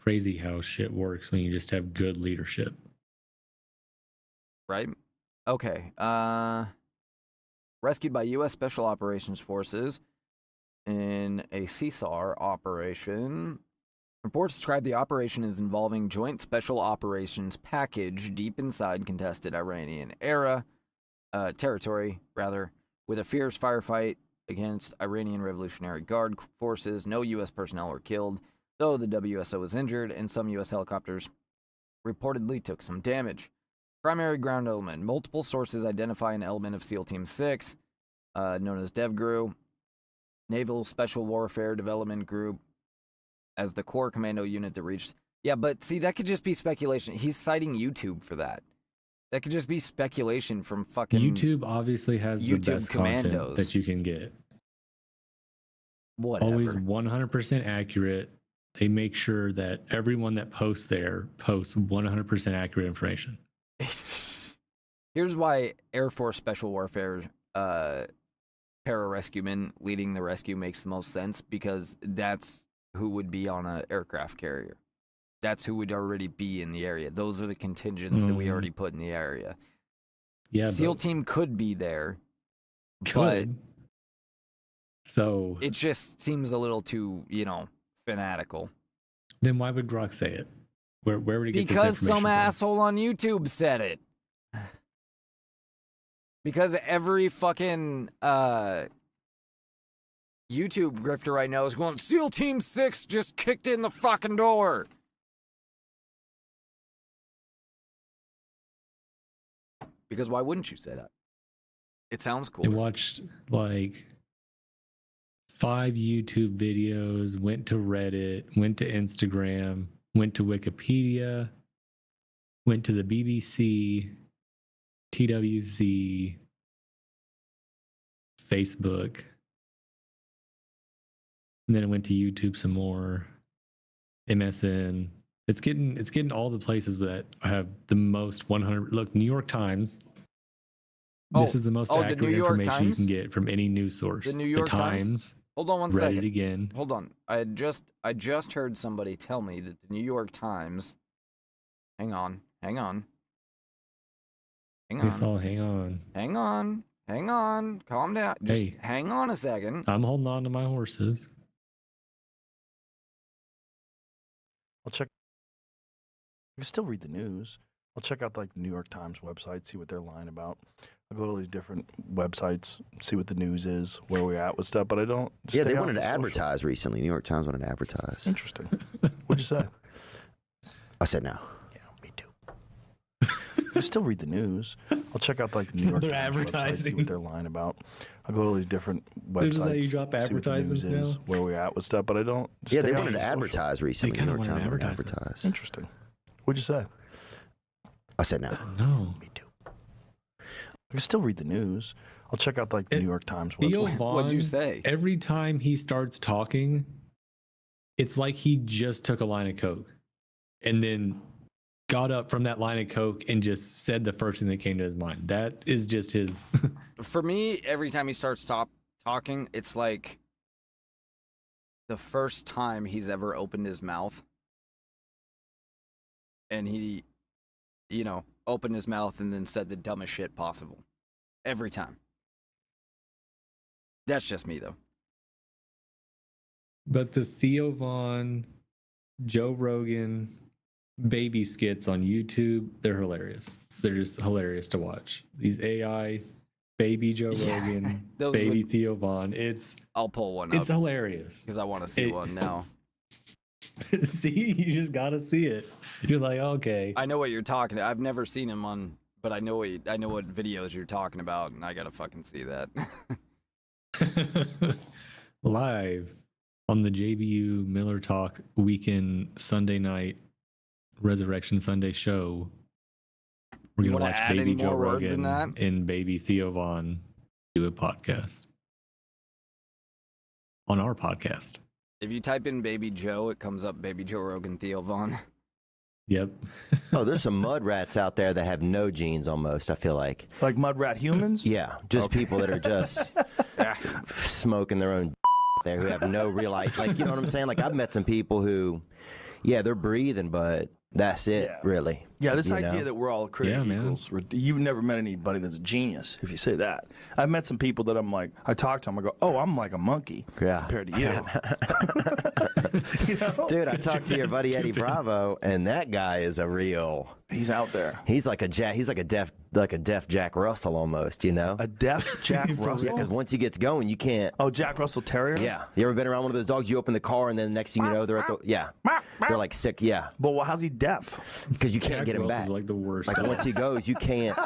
Crazy how shit works when you just have good leadership. Right? Okay. Rescued by U.S. Special Operations Forces in a CSAR operation. Reports describe the operation as involving Joint Special Operations package deep inside contested Iranian territory, with a fierce firefight against Iranian Revolutionary Guard forces. No U.S. personnel were killed, though the WSO was injured, and some U.S. helicopters reportedly took some damage. Primary ground element. Multiple sources identify an element of SEAL Team 6, known as DevGRU, Naval Special Warfare Development Group, as the core commando unit that reached... Yeah, but see, that could just be speculation. He's citing YouTube for that. That could just be speculation from fucking... YouTube obviously has the best commandos content that you can get. Whatever. Always 100% accurate. They make sure that everyone that posts there posts 100% accurate information. Here's why Air Force Special Warfare pararescuemen leading the rescue makes the most sense, because that's who would be on an aircraft carrier. That's who would already be in the area. Those are the contingents that we already put in the area. Yeah, SEAL team could be there, but so it just seems a little too, fanatical. Then why would Grok say it? Where would he get this Because information some from? asshole on YouTube said it. Because every fucking YouTube grifter I know is going, SEAL Team 6 just kicked in the fucking door. Because why wouldn't you say that? It sounds cool. I watched like 5 YouTube videos, went to Reddit, went to Instagram, went to Wikipedia, went to the BBC, TWTCH, Facebook, and then I went to YouTube some more, MSN. It's getting all the places that have the most 100. Look, New York Times. This is the most accurate information you can get from any news source. The New York Times. Hold on one Read second. it again. Hold on. I just heard somebody tell me that the New York Times. Hang on. Hang on. Calm down. Just hang on a second. I'm holding on to my horses. I'll check. I can still read the news. I'll check out like the New York Times website, see what they're lying about. I'll go to these different websites, see what the news is, where we're at with stuff. But I don't. Yeah, they wanted to advertise recently. New York Times wanted to advertise. Interesting. What'd you say? I said no. Yeah, me too. I can still read the news. I'll check out like the New York Times website, see what they're lying about. I'll go to these different websites. This is how you drop advertisements see what the news is, where we're at with stuff. But I don't. Yeah, they wanted to advertise recently. They New York Times wanted to advertise. advertise. Interesting. What'd you say? I said no. No. Me too. I can still read the news. I'll check out like the New York Times Theo website. Vaughn, What'd you say? Every time he starts talking, it's like he just took a line of coke and then got up from that line of coke and just said the first thing that came to his mind. That is just his. For me, every time he starts talking, it's like the first time he's ever opened his mouth. And he, opened his mouth and then said the dumbest shit possible. Every time. That's just me, though. But the Theo Vaughn, Joe Rogan baby skits on YouTube, they're hilarious. They're just hilarious to watch. These AI, baby Joe Rogan, baby Theo Vaughn. I'll pull one up. It's hilarious. Because I want to see one now. See, you just gotta see it. You're like, okay. I know what you're talking about. I've never seen him on, but I know what videos you're talking about, and I gotta fucking see that. Live on the JBU Miller Talk weekend Sunday night Resurrection Sunday show. We're gonna watch baby Joe Rogan and baby Theo Vaughn do a podcast on our podcast. If you type in Baby Joe, it comes up Baby Joe Rogan, Theo Vaughn. Yep. Oh, there's some mud rats out there that have no genes almost, I feel like. Like mud rat humans? Yeah, just people that are just smoking their own there who have no real life. Like, you know what I'm saying? Like, I've met some people who, Yeah, they're breathing, but that's it, really. Yeah, this You idea know? that we're all created equals. You've never met anybody that's a genius if you say that. I've met some people that I'm like, I talk to them, I go, oh, I'm like a monkey compared to you. You know? Dude, I talked to your buddy Eddie Bravo, and that guy is a real. He's out there. He's like a deaf Jack Russell almost, you know. A deaf Jack Russell. Yeah, because once he gets going, you can't. Oh, Jack Russell Terrier. Yeah. You ever been around one of those dogs? You open the car, and then the next thing you know, they're at the they're like sick. Yeah. But how's he deaf? Because you can't get him back. Like the worst. Like once he goes, you can't.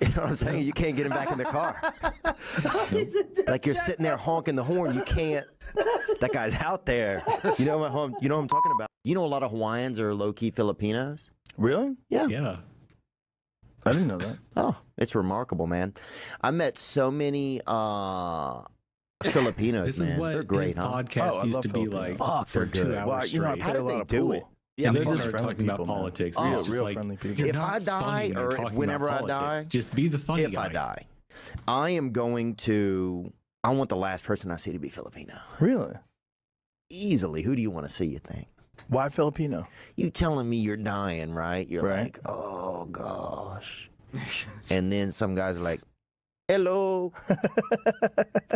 You know what I'm saying? You can't get him back in the car. Like you're sitting there honking the horn, you can't. That guy's out there. You know what I'm talking about. You know, a lot of Hawaiians are low-key Filipinos. Really? Yeah. Yeah. I didn't know that. Oh, it's remarkable, man. I met so many Filipinos, This man. is what They're great, his huh? podcast used to be like for 2 hours Well, you know, I straight. play a lot of pool. Yeah, And they they're just started friendly talking about people, man. politics. Oh, It's just real like, friendly people. you're If not I die, funny when you're or talking whenever about I die, politics. Just be the funny if guy. I die, I am going to. I want the last person I see to be Filipino. Really? Easily. Who do you want to see? You think? Why Filipino? You telling me you're dying, right? You're like, oh gosh, and then some guys are like, hello,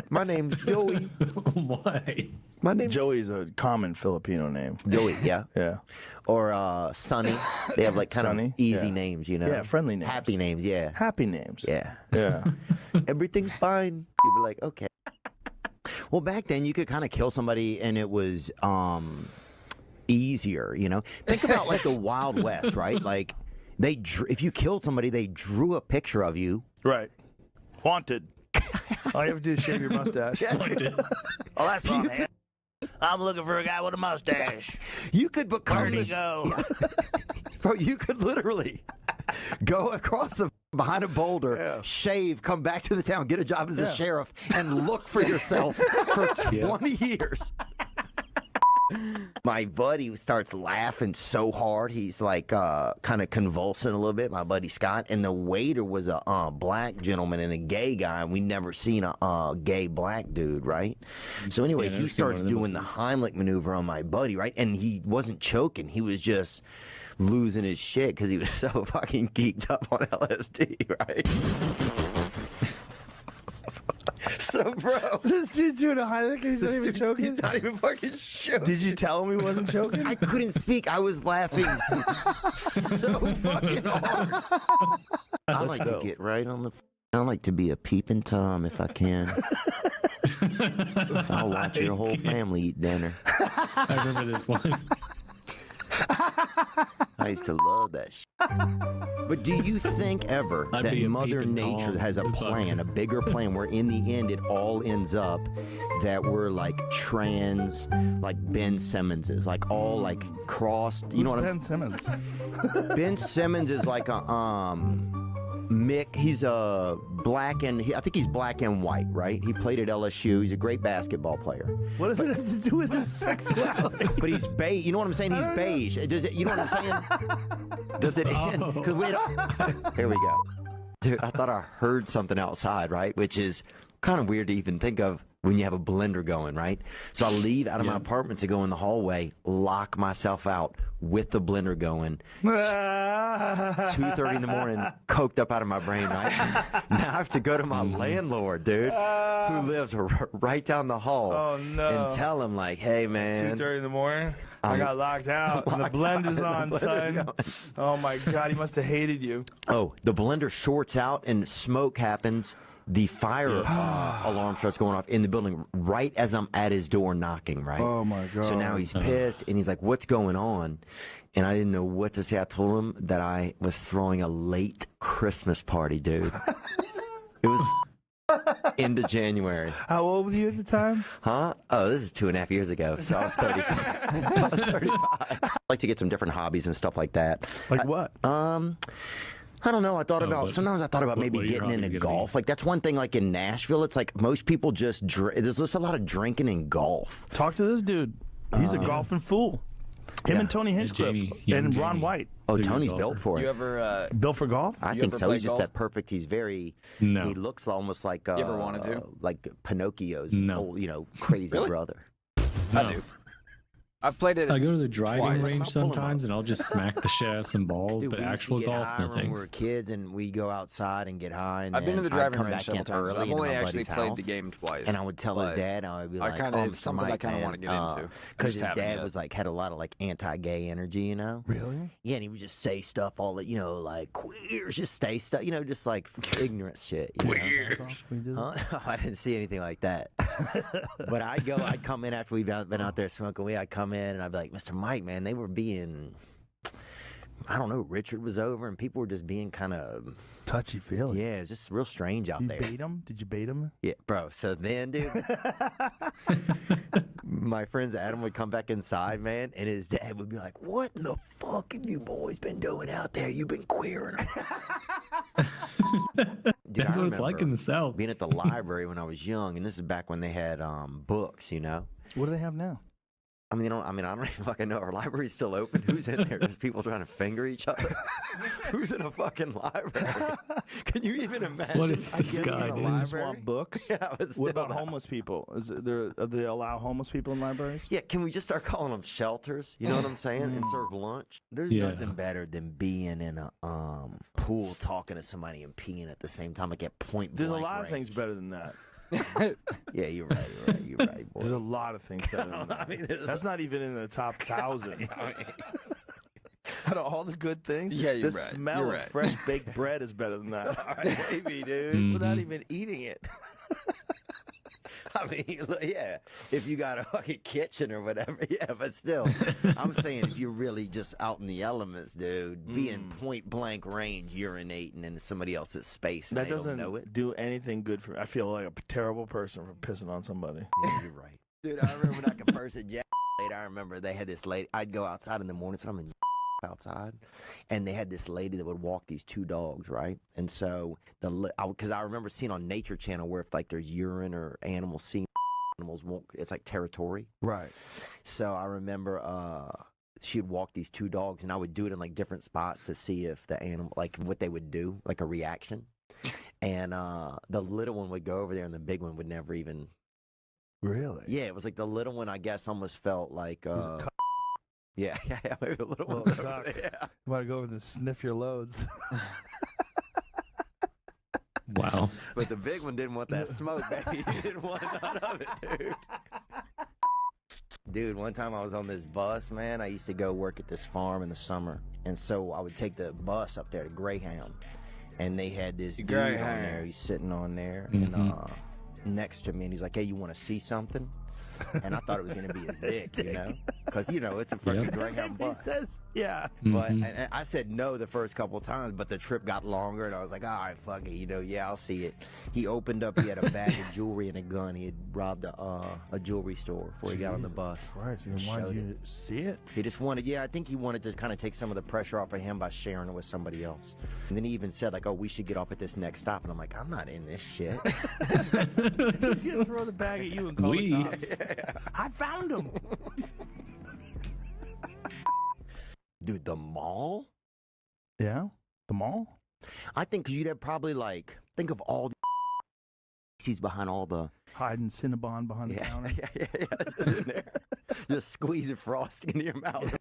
my name's Joey. Why? My name's Joey's a common Filipino name. Joey, yeah. Yeah. Or Sonny. They have like kind Sonny? of easy Yeah. names, you know? Yeah, friendly names. Happy names, yeah. Happy names. Yeah. Yeah. Everything's fine. You'd be like, okay. Well, back then you could kind of kill somebody and it was easier, you know? Think about like the Wild West, right? Like if you killed somebody, they drew a picture of you. Right. Wanted. All you have to do is shave your mustache. Oh, that's wrong, man. I'm looking for a guy with a mustache. You could become Where'd he go? Bro, you could literally go across behind a boulder, shave, come back to the town, get a job as a sheriff, and look for yourself for 20 years. My buddy starts laughing so hard, he's like kind of convulsing a little bit, my buddy Scott, and the waiter was a black gentleman and a gay guy, and we never seen a gay black dude, right? So anyway, he starts doing the Heimlich maneuver on my buddy, right? And he wasn't choking, he was just losing his shit because he was so fucking geeked up on LSD, right? So, bro, this dude's doing a Heimlich and he's not even choking? He's not even fucking choking. Did you tell him he wasn't choking? I couldn't speak. I was laughing so fucking hard. I like to get right on the. I like to be a peeping Tom if I can. I'll watch your whole family eat dinner. I remember this one. I used to love that shit. But do you think ever I'd that be a Mother peeping Nature Tom has a if I plan, could. a bigger plan, where in the end it all ends up that we're like trans, like Ben Simmons is, like all like crossed. You know what Ben Simmons? Ben Simmons is like a Mick. He's a black and I think he's black and white, right? He played at LSU. He's a great basketball player. What does it have to do with his sexuality? But he's beige. You know what I'm saying? He's beige. Does it? You know what I'm saying? Does it end? Because we don't. Here we go. Dude, I thought I heard something outside, right? Which is kind of weird to even think of when you have a blender going, right? So I leave out of my apartment to go in the hallway, lock myself out with the blender going. 2:30 in the morning, coked up out of my brain, right? Now I have to go to my landlord, dude, who lives right down the hall. Oh, no. And tell him, like, hey, man. 2:30 in the morning? I got locked out. And the blender's on, son. Oh, my God. He must have hated you. Oh, the blender shorts out and smoke happens. The fire alarm starts going off in the building right as I'm at his door knocking, right? Oh, my God. So now he's pissed, and he's like, what's going on? And I didn't know what to say. I told him that I was throwing a late Christmas party, dude. It was end of January. How old were you at the time? Huh? Oh, this is 2.5 years ago, so I was 35. I was 35. I like to get some different hobbies and stuff like that. Like what? I don't know. Sometimes I thought about maybe getting into golf. Like, that's one thing, like in Nashville, it's like most people just there's just a lot of drinking and golf. Talk to this dude. He's a golfing fool. Him and Tony Hinchcliffe and Ron White. Oh, Tony's built for it. You ever built for golf? I think so. He's just that perfect. He's very. No. He looks almost like. You ever wanted to? Like Pinocchio's No. old, crazy Really? brother. I do. I've played it. I go to the driving twice. range sometimes, and I'll just smack the shit out of some balls. Dude, but we used to actual get golf, high no when we thanks. were kids, and we go outside and get high. And I've been to the then I'd driving come range back several in times. early I've into only my actually buddy's played house, the game twice. and I would tell his but dad, I would be I like, kinda- "Oh, it's Mr. something I Mike, kinda man, wanna get into. I because just his haven't dad yet. was like had a lot of like anti-gay energy, you know. Really? Yeah, and he would just say stuff all that, you know, like queers, just say stuff, you know, just like ignorant shit. You know? Huh? I didn't see anything like that. But I'd come in after we'd been out there smoking weed. I'd come in and I'd be like, Mr. Mike, man, they were being, I don't know, Richard was over and people were just being kind of touchy-feely. Yeah, it's just real strange out there. You bait him? Did you bait him? Yeah, bro. So then, dude, my friends Adam would come back inside, man, and his dad would be like, "What in the fuck have you boys been doing out there? You've been queering." Dude, That's what it's like in the South. Being at the library when I was young, and this is back when they had books, you know. What do they have now? I mean, I don't even fucking know. Our library's still open. Who's in there? There's people trying to finger each other. Who's in a fucking library? Can you even imagine? What is this guy, They dude? just want books? Yeah, but What about still, homeless people? Do they allow homeless people in libraries? Yeah, can we just start calling them shelters? You know what I'm saying? And serve lunch. There's Yeah. nothing better than being in a pool talking to somebody and peeing at the same time. Like at point There's a blank lot of range. things better than that. Yeah, you're right, boy. There's a lot of things better than that. I mean, That's not even in the top 1,000. Out of all the good things, Yeah, you're the right. smell You're of right. fresh baked bread is better than that. Maybe, dude. Without even eating it. I mean, yeah, if you got a fucking kitchen or whatever, yeah, but still, I'm saying if you're really just out in the elements, dude, be in point blank range, urinating in somebody else's space, and That they don't know it. doesn't do anything good for me. I feel like a terrible person for pissing on somebody. Yeah, you're right. Dude, I remember like a person, I remember they had this lady, I'd go outside in the morning, so I'm in outside, and they had this lady that would walk these two dogs, right? And so because I remember seeing on Nature Channel where if like there's urine or animals seeing animals won't, it's like territory, right? So I remember she'd walk these two dogs, and I would do it in like different spots to see if the animal, like what they would do, like a reaction. And the little one would go over there, and the big one would never even. Really? Yeah, it was like the little one, I guess, almost felt like. Yeah, maybe the little Well, one's over there. Yeah. You want to go over and sniff your loads? Wow. But the big one didn't want that smoke, baby. He didn't want none of it, dude. Dude, one time I was on this bus, man. I used to go work at this farm in the summer. And so I would take the bus up there to Greyhound. And they had this dude on there. He's sitting on there and next to me. And he's like, "Hey, you want to see something?" And I thought it was going to be his dick, you know? Because, you know, it's a fucking Greyhound bus. He says, yeah. But and I said no the first couple of times, but the trip got longer, and I was like, all right, fuck it, you know, yeah, I'll see it. He opened up, he had a bag of jewelry and a gun. He had robbed a jewelry store before he got on the bus. Christ, he wanted you to see it? He just wanted, I think he wanted to kind of take some of the pressure off of him by sharing it with somebody else. And then he even said, like, oh, we should get off at this next stop. And I'm like, I'm not in this shit. He's going to throw the bag at you and call the cops. I found him. Dude, the mall? Yeah, the mall? I think because you'd have probably like, think of all the he's behind all the hiding Cinnabon behind the counter. Yeah, just in there. Just squeezing frosting into your mouth.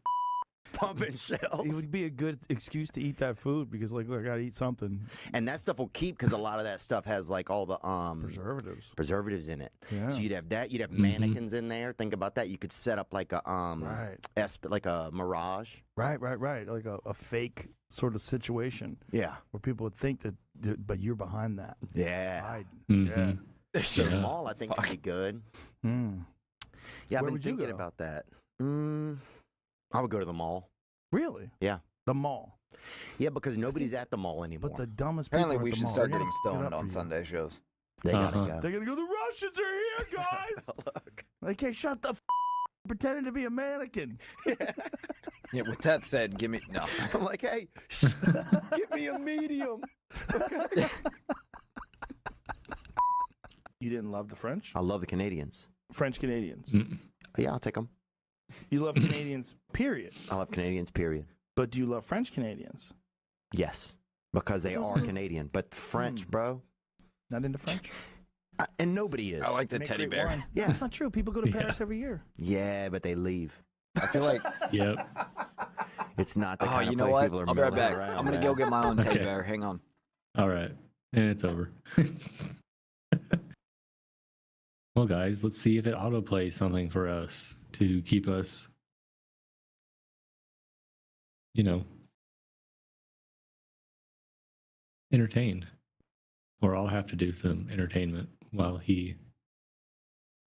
Pumping shells. It would be a good excuse to eat that food because, like, look, I gotta eat something. And that stuff will keep because a lot of that stuff has like all the preservatives in it. Yeah. So you'd have that. You'd have mannequins in there. Think about that. You could set up like a like a Mirage. Right. Like a fake sort of situation. Yeah. Where people would think that, but you're behind that. Yeah. Hiding. Yeah. The mall, I think, would be good. Yeah, I've been thinking about that. I would go to the mall. Really? Yeah. The mall. Yeah, because nobody's at the mall anymore. But the dumbest Apparently, people we at the should mall, start they're getting gonna stoned get up on for you. Sunday shows. They gotta go. They're gonna go, the Russians are here, guys! Look. Like, hey, shut the pretending to be a mannequin. Yeah, with that said, give me... No. I'm like, hey, give me a medium. Okay. You didn't love the French? I love the Canadians. French Canadians. Yeah, I'll take them. You love Canadians, period. I love Canadians, period. But do you love French Canadians? Yes, because they are Canadian. But French, bro. Not into French? And nobody is. I like the teddy bear. Yeah. That's not true. People go to Paris every year. Yeah, but they leave. I feel like. Yep. It's not the kind you of know place what? people are I'll be right milling back. around, I'm gonna man. go get my own teddy Okay. bear. Hang on. All right. And it's over. Well, guys, let's see if it autoplays something for us to keep us, entertained. Or I'll have to do some entertainment while he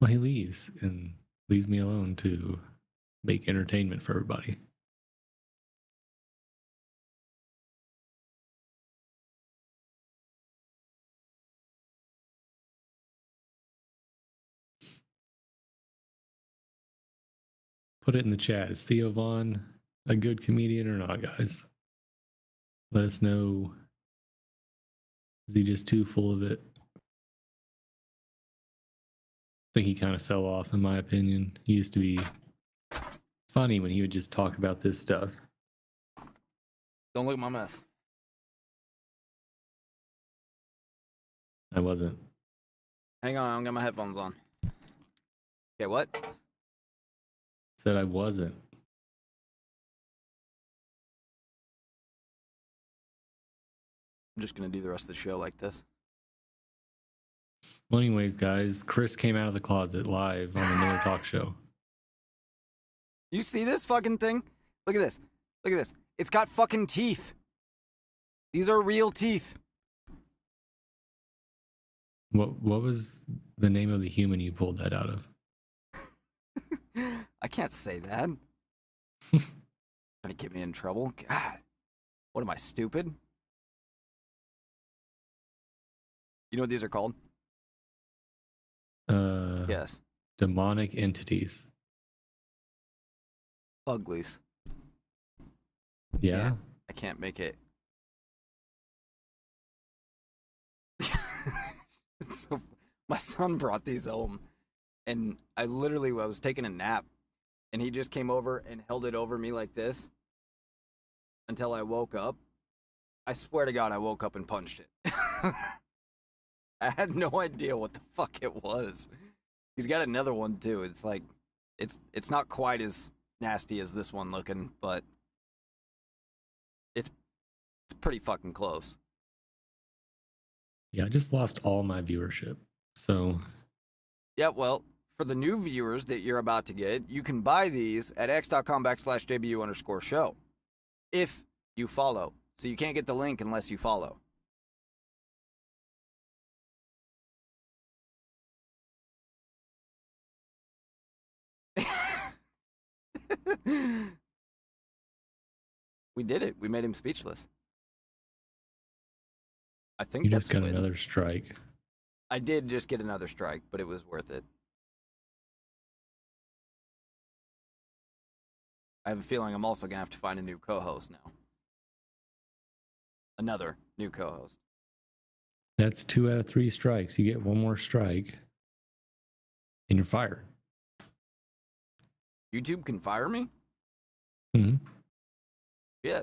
leaves and leaves me alone to make entertainment for everybody. Put it in the chat. Is Theo Vaughn a good comedian or not, guys? Let us know. Is he just too full of it? I think he kind of fell off, in my opinion. He used to be funny when he would just talk about this stuff. Don't look at my mess. I wasn't. Hang on, I don't got my headphones on. Okay, what? Said I wasn't. I'm just gonna do the rest of the show like this. Well, anyways, guys, Chris came out of the closet live on the Miller Talk Show. You see this fucking thing? Look at this. Look at this. It's got fucking teeth. These are real teeth. What was the name of the human you pulled that out of? I can't say that. Trying to get me in trouble. God. What am I, stupid? You know what these are called? Yes. Demonic entities. Uglies. Yeah. I can't make it. So, my son brought these home, and I was taking a nap, and he just came over and held it over me like this until I woke up. I swear to God, I woke up and punched it. I had no idea what the fuck it was. He's got another one too. It's like, it's not quite as nasty as this one looking, but it's pretty fucking close. Yeah, I just lost all my viewership. So. Yeah, well, for the new viewers that you're about to get, you can buy these at x.com/JBU_show if you follow. So you can't get the link unless you follow. We did it. We made him speechless. I think You that's just got win. another strike. I did just get another strike, but it was worth it. I have a feeling I'm also going to have to find a new co-host now. Another new co-host. That's 2 out of 3 strikes. You get one more strike, and you're fired. YouTube can fire me? Mm-hmm. Yeah.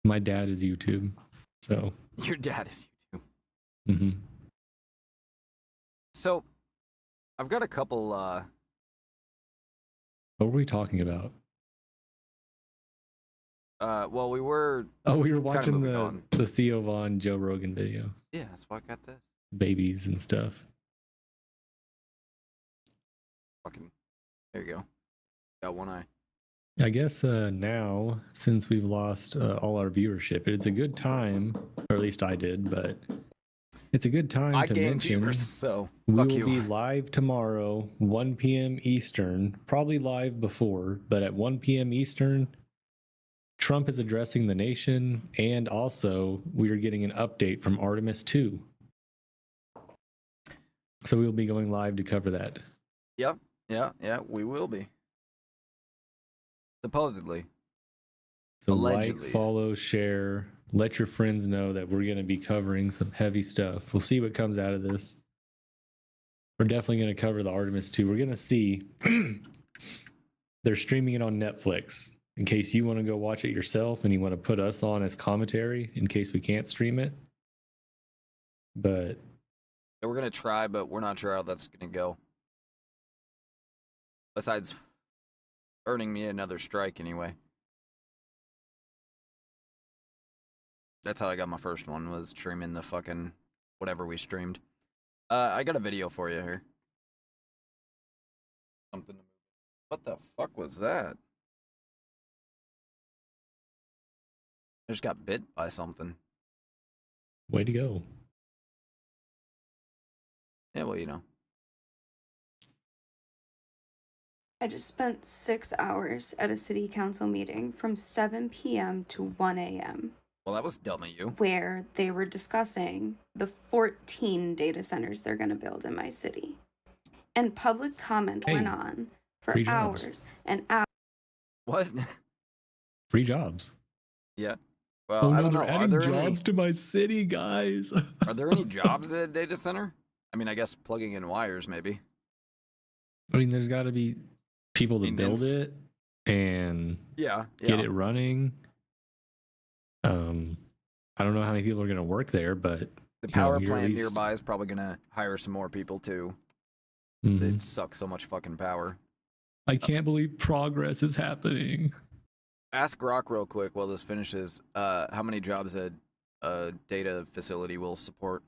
My dad is YouTube, so. Your dad is YouTube. Mm-hmm. So, I've got a couple, What were we talking about? well, we were... Oh, we were watching on. the Theo Vaughn Joe Rogan video. Yeah, that's why I got this. Babies and stuff. Fucking... There you go. Got one eye. I guess now, since we've lost all our viewership, it's a good time, or at least I did, but it's a good time to gained mention viewers, so we fuck will you. be live tomorrow, 1 p.m. Eastern, probably live before, but at 1 p.m. Eastern, Trump is addressing the nation, and also we are getting an update from Artemis 2. So we'll be going live to cover that. Yep. Yeah, we will be. Supposedly. So Allegedly. like, follow, share, let your friends know that we're going to be covering some heavy stuff. We'll see what comes out of this. We're definitely going to cover the Artemis 2. We're going to see. They're streaming it on Netflix. In case you want to go watch it yourself and you want to put us on as commentary in case we can't stream it. But We're going to try, but we're not sure how that's going to go. Besides, earning me another strike anyway. That's how I got my first one, was streaming the fucking whatever we streamed. I got a video for you here. Something. What the fuck was that? I just got bit by something. Way to go. Yeah, well, you know. I just spent 6 hours at a city council meeting from 7 p.m. to 1 a.m. Well, that was dumb of you. Where they were discussing the 14 data centers they're going to build in my city. And public comment went on for hours and hours. What? Free jobs. Yeah. Well, I don't know. Are there jobs to my city, guys? Are there any jobs at a data center? I mean, I guess plugging in wires, maybe. I mean, there's got to be people to build it and get it running. I don't know how many people are going to work there, but the power plant nearby is probably going to hire some more people too. It sucks so much fucking power. I can't believe progress is happening. Ask Grok real quick while this finishes. How many jobs a data facility will support?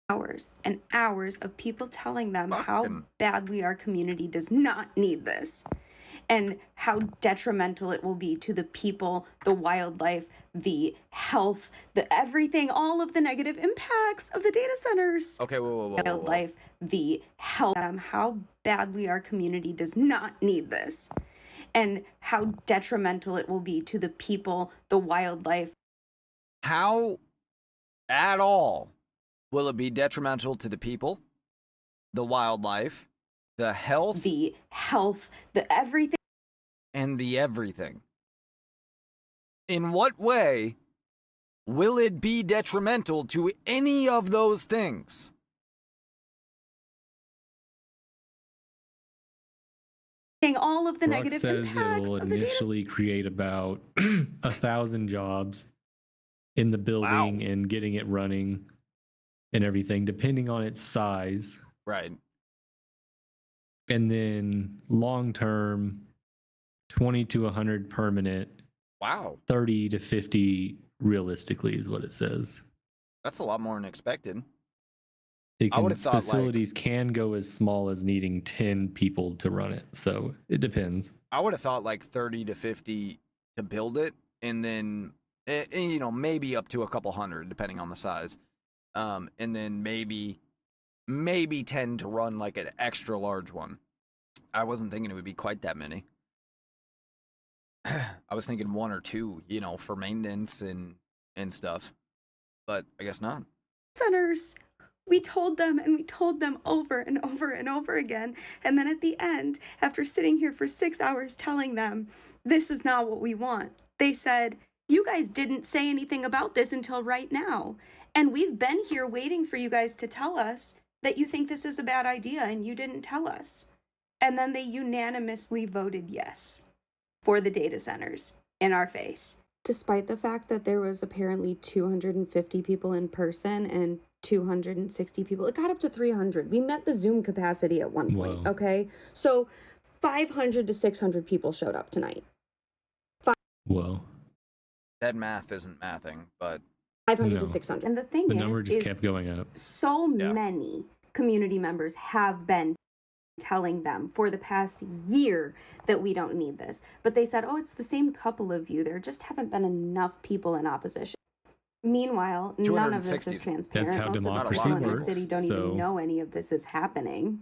Hours and hours of people telling them how badly our community does not need this and how detrimental it will be to the people, the wildlife, the health, the everything, all of the negative impacts of the data centers. Okay, whoa. Wildlife, the health, how badly our community does not need this and how detrimental it will be to the people, the wildlife. How at all will it be detrimental to the people, the wildlife, the health, the everything, and the everything? In what way will it be detrimental to any of those things? All of the Rock negative says impacts it will of the data. initially create about 1,000 jobs in the building and getting it running and everything, depending on its size. Right. And then long term, 20 to 100 permanent. Wow. 30 to 50 realistically is what it says. That's a lot more than expected. I would have thought facilities can go as small as needing 10 people to run it. So it depends. I would have thought like 30 to 50 to build it, and then, you know, maybe up to a couple hundred, depending on the size. And then maybe 10 to run like an extra large one. I wasn't thinking it would be quite that many. I was thinking 1 or 2, you know, for maintenance and stuff. But I guess not. Centers. We told them and we told them over and over and over again. And then at the end, after sitting here for 6 hours telling them, this is not what we want, they said, you guys didn't say anything about this until right now. And we've been here waiting for you guys to tell us that you think this is a bad idea and you didn't tell us. And then they unanimously voted yes for the data centers in our face. Despite the fact that there was apparently 250 people in person and 260 people, it got up to 300. We met the Zoom capacity at one point, okay? So 500 to 600 people showed up tonight. Whoa. That math isn't mathing, but 500 to 600. And the thing the is, number just kept going up. So many community members have been telling them for the past year that we don't need this. But they said, oh, it's the same couple of you. There just haven't been enough people in opposition. Meanwhile, none of this is transparent. That's how Most of the democracy people in their works. city don't even know any of this is happening.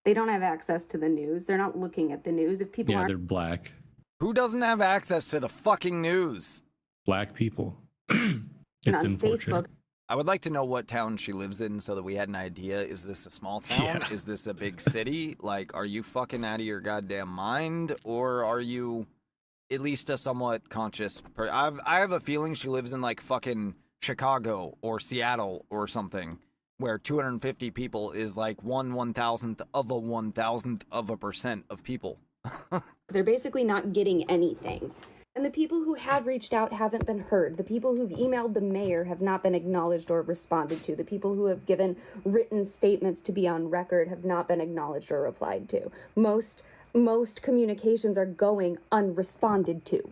They don't have access to the news. They're not looking at the news. If people Yeah, aren't they're black. Who doesn't have access to the fucking news? Black people. on Facebook, I would like to know what town she lives in so that we had an idea. Is this a small town? Is this a big city? Like, are you fucking out of your goddamn mind? Or are you at least a somewhat conscious I have a feeling she lives in, like, fucking Chicago or Seattle or something, where 250 people is, like, 1/1000th of a 1,000th of a % of people. they're basically not getting anything. And the people who have reached out haven't been heard. The people who've emailed the mayor have not been acknowledged or responded to. The people who have given written statements to be on record have not been acknowledged or replied to. Most communications are going unresponded to.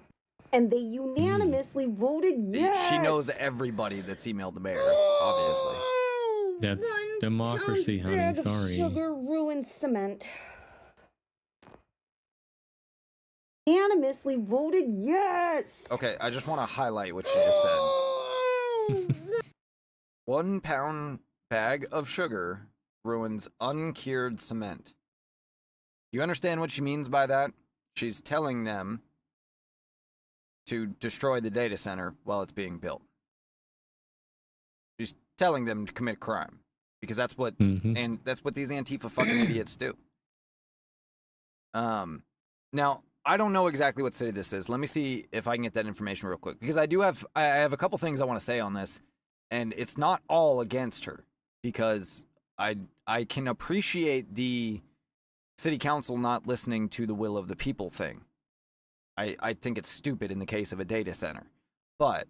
And they unanimously voted yes. She knows everybody that's emailed the mayor, obviously. That's democracy, honey. Bag of Sorry. sugar ruined cement. Unanimously voted yes. Okay, I just want to highlight what she just said. 1 pound bag of sugar ruins uncured cement. You understand what she means by that? She's telling them to destroy the data center while it's being built. She's telling them to commit crime because that's what and that's what these Antifa fucking idiots do. Now I don't know exactly what city this is. Let me see if I can get that information real quick because I have a couple things I want to say on this, and it's not all against her because I can appreciate the city council not listening to the will of the people thing. I think it's stupid in the case of a data center, but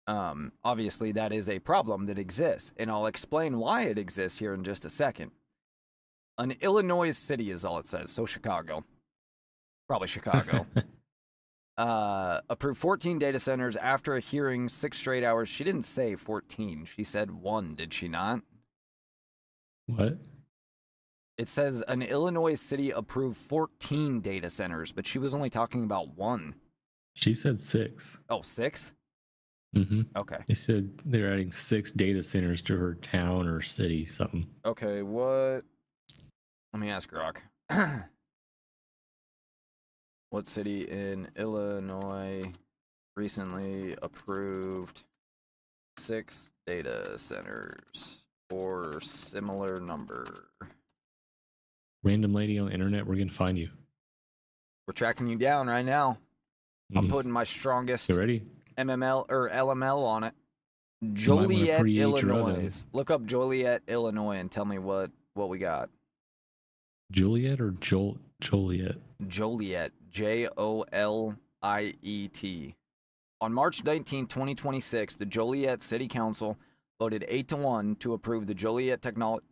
obviously that is a problem that exists, and I'll explain why it exists here in just a second. An Illinois city is all it says, so Chicago. Probably Chicago. Approved 14 data centers after a hearing 6 straight hours. She didn't say 14. She said 1, did she not? What? It says an Illinois city approved 14 data centers, but she was only talking about 1. She said 6. Oh, 6? Okay. They said they're adding 6 data centers to her town or city, something. Okay, what? Let me ask Rock. What city in Illinois recently approved 6 data centers or similar number? Random lady on the internet, we're going to find you. We're tracking you down right now. I'm putting my strongest MML or LML on it. Joliet, Illinois. Look up Joliet, Illinois, and tell me what we got. Juliet or Joliet? Joliet, Joliet. On March 19, 2026, the Joliet City Council voted 8-1 to approve the Joliet Technology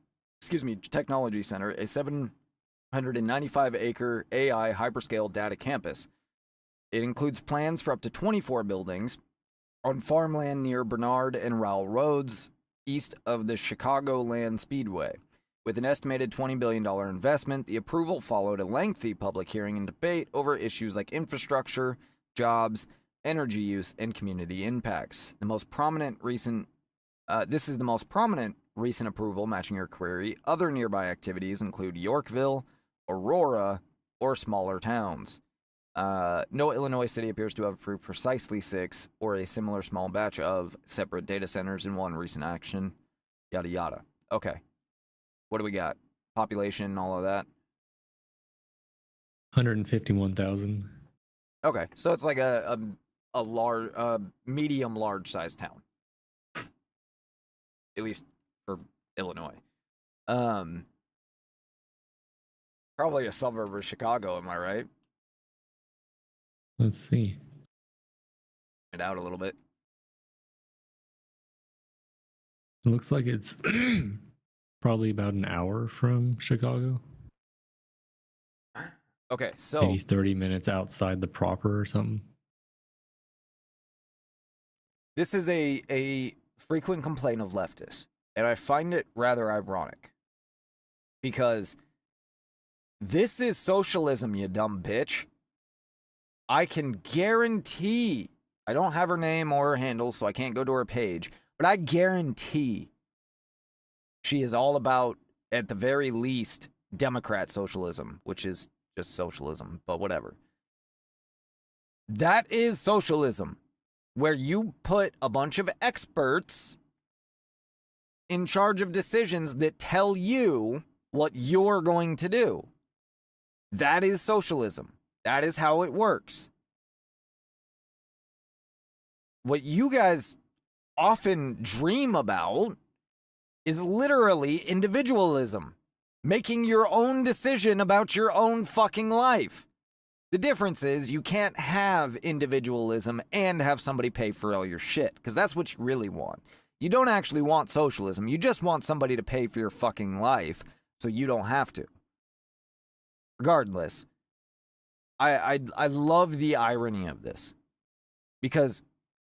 Center, a 795-acre AI hyperscale data campus. It includes plans for up to 24 buildings on farmland near Bernard and Rowell Roads, east of the Chicagoland Speedway. With an estimated $20 billion investment, the approval followed a lengthy public hearing and debate over issues like infrastructure, jobs, energy use, and community impacts. This is the most prominent recent approval matching your query. Other nearby activities include Yorkville, Aurora, or smaller towns. No Illinois city appears to have approved precisely 6 or a similar small batch of separate data centers in one recent action. Yada yada. Okay. What do we got? Population, all of that? 151,000. Okay, so it's like a large, medium large size town. At least for Illinois. Probably a suburb of Chicago, am I right? Let's see. It out a little bit. It looks like it's probably about an hour from Chicago. Okay, so maybe 30 minutes outside the proper or something. This is a frequent complaint of leftists, and I find it rather ironic. Because this is socialism, you dumb bitch. I can guarantee, I don't have her name or her handle, so I can't go to her page, but I guarantee she is all about, at the very least, Democrat socialism, which is just socialism, but whatever. That is socialism, where you put a bunch of experts in charge of decisions that tell you what you're going to do. That is socialism. That is how it works. What you guys often dream about is literally individualism. Making your own decision about your own fucking life. The difference is you can't have individualism and have somebody pay for all your shit, because that's what you really want. You don't actually want socialism. You just want somebody to pay for your fucking life so you don't have to. Regardless, I love the irony of this, because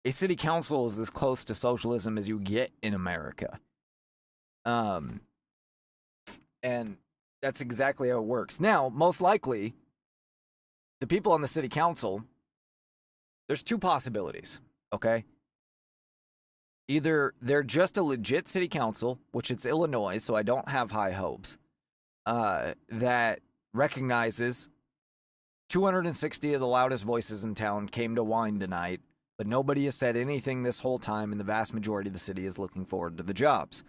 a city council is as close to socialism as you get in America. And that's exactly how it works. Now, most likely, the people on the city council, there's two possibilities, okay? Either they're just a legit city council, which it's Illinois, so I don't have high hopes, that recognizes 260 of the loudest voices in town came to whine tonight, but nobody has said anything this whole time, and the vast majority of the city is looking forward to the jobs.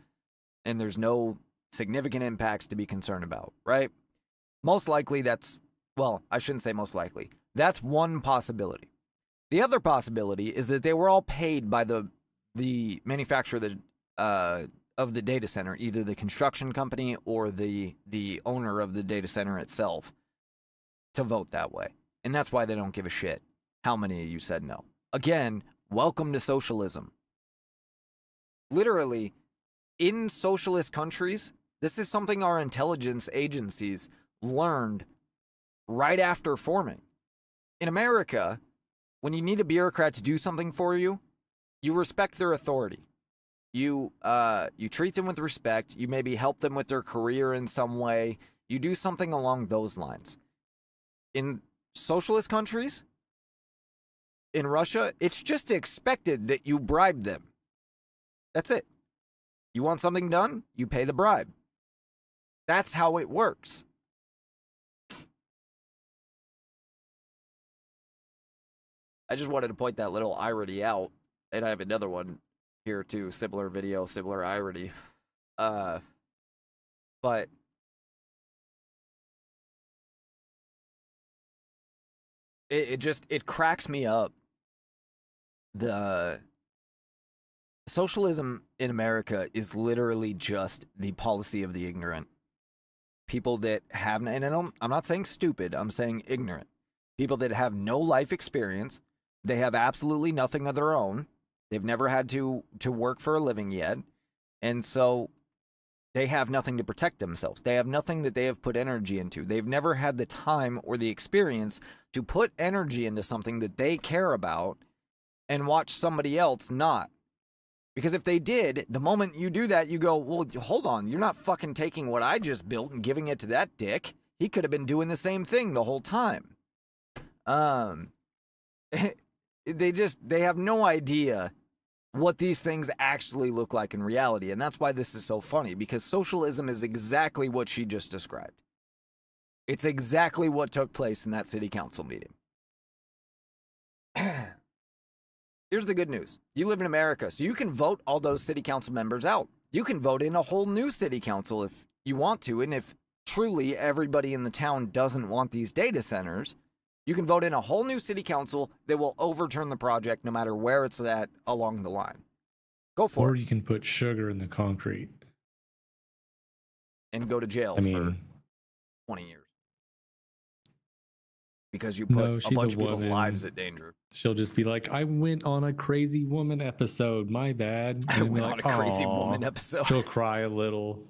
And there's no significant impacts to be concerned about, right? Most likely that's, well, I shouldn't say most likely. That's one possibility. The other possibility is that they were all paid by the manufacturer of the data center, either the construction company or the owner of the data center itself, to vote that way. And that's why they don't give a shit how many of you said no. Again, welcome to socialism. Literally, in socialist countries, this is something our intelligence agencies learned right after forming. In America, when you need a bureaucrat to do something for you, you respect their authority. You treat them with respect. You maybe help them with their career in some way. You do something along those lines. In socialist countries, in Russia, it's just expected that you bribe them. That's it. You want something done? You pay the bribe. That's how it works. I just wanted to point that little irony out. And I have another one here too. Similar video, similar irony. But it cracks me up. The socialism in America is literally just the policy of the ignorant. People that have, and I'm not saying stupid, I'm saying ignorant. People that have no life experience. They have absolutely nothing of their own. They've never had to work for a living yet. And so they have nothing to protect themselves. They have nothing that they have put energy into. They've never had the time or the experience to put energy into something that they care about and watch somebody else not. Because if they did, the moment you do that, you go, well, hold on. You're not fucking taking what I just built and giving it to that dick. He could have been doing the same thing the whole time. They have no idea what these things actually look like in reality. And that's why this is so funny, because socialism is exactly what she just described. It's exactly what took place in that city council meeting. Here's the good news. You live in America, so you can vote all those city council members out. You can vote in a whole new city council if you want to. And if truly everybody in the town doesn't want these data centers, you can vote in a whole new city council that will overturn the project no matter where it's at along the line. Go for it. Or you can put sugar in the concrete. And go to jail for 20 years. Because you put a bunch of people's lives at danger. She'll just be like, I went on a crazy woman episode. My bad. I went on a crazy woman episode. She'll cry a little.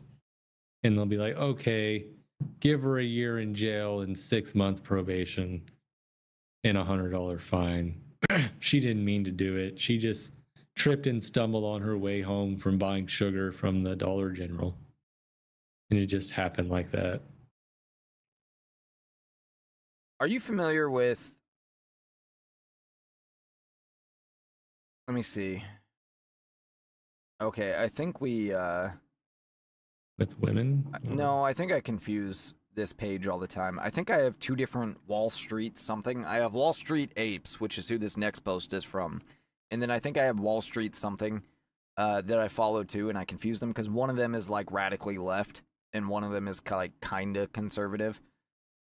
And they'll be like, okay, give her a year in jail and 6 months probation and $100 fine. She didn't mean to do it. She just tripped and stumbled on her way home from buying sugar from the Dollar General. And it just happened like that. Are you familiar with... Let me see. Okay, I think we... With women? No, I think I confuse this page all the time. I think I have two different Wall Street something. I have Wall Street Apes, which is who this next post is from. And then I think I have Wall Street something that I follow too, and I confuse them because one of them is like radically left, and one of them is like kind of conservative.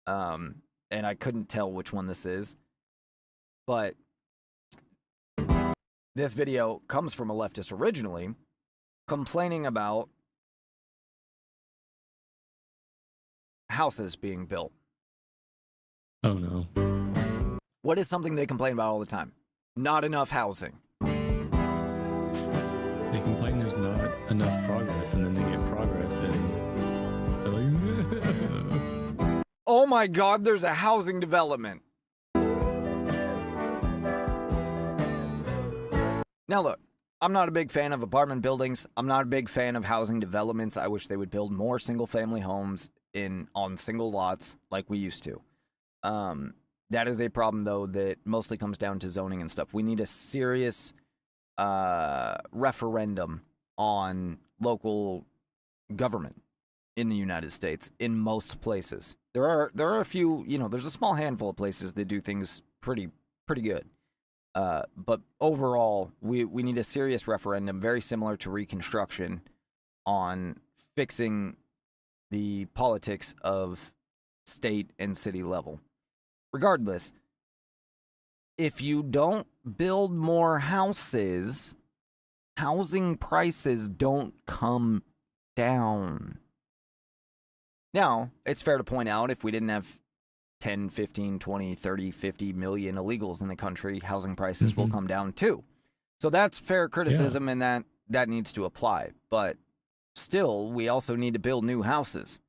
And I couldn't tell which one this is. But this video comes from a leftist originally, complaining about houses being built. Oh no. What is something they complain about all the time? Not enough housing. They complain there's not enough progress, and then they get progress, and they're like, oh my God, there's a housing development. Now look, I'm not a big fan of apartment buildings. I'm not a big fan of housing developments. I wish they would build more single-family homes on single lots like we used to. That is a problem, though, that mostly comes down to zoning and stuff. We need a serious referendum on local government in the United States in most places. There are a few, there's a small handful of places that do things pretty good. But overall, we need a serious referendum, very similar to Reconstruction, on fixing the politics of state and city level. Regardless, if you don't build more houses, housing prices don't come down. Now, it's fair to point out, if we didn't have 10, 15, 20, 30, 50 million illegals in the country, housing prices will come down too. So that's fair criticism, and that needs to apply. But still, we also need to build new houses.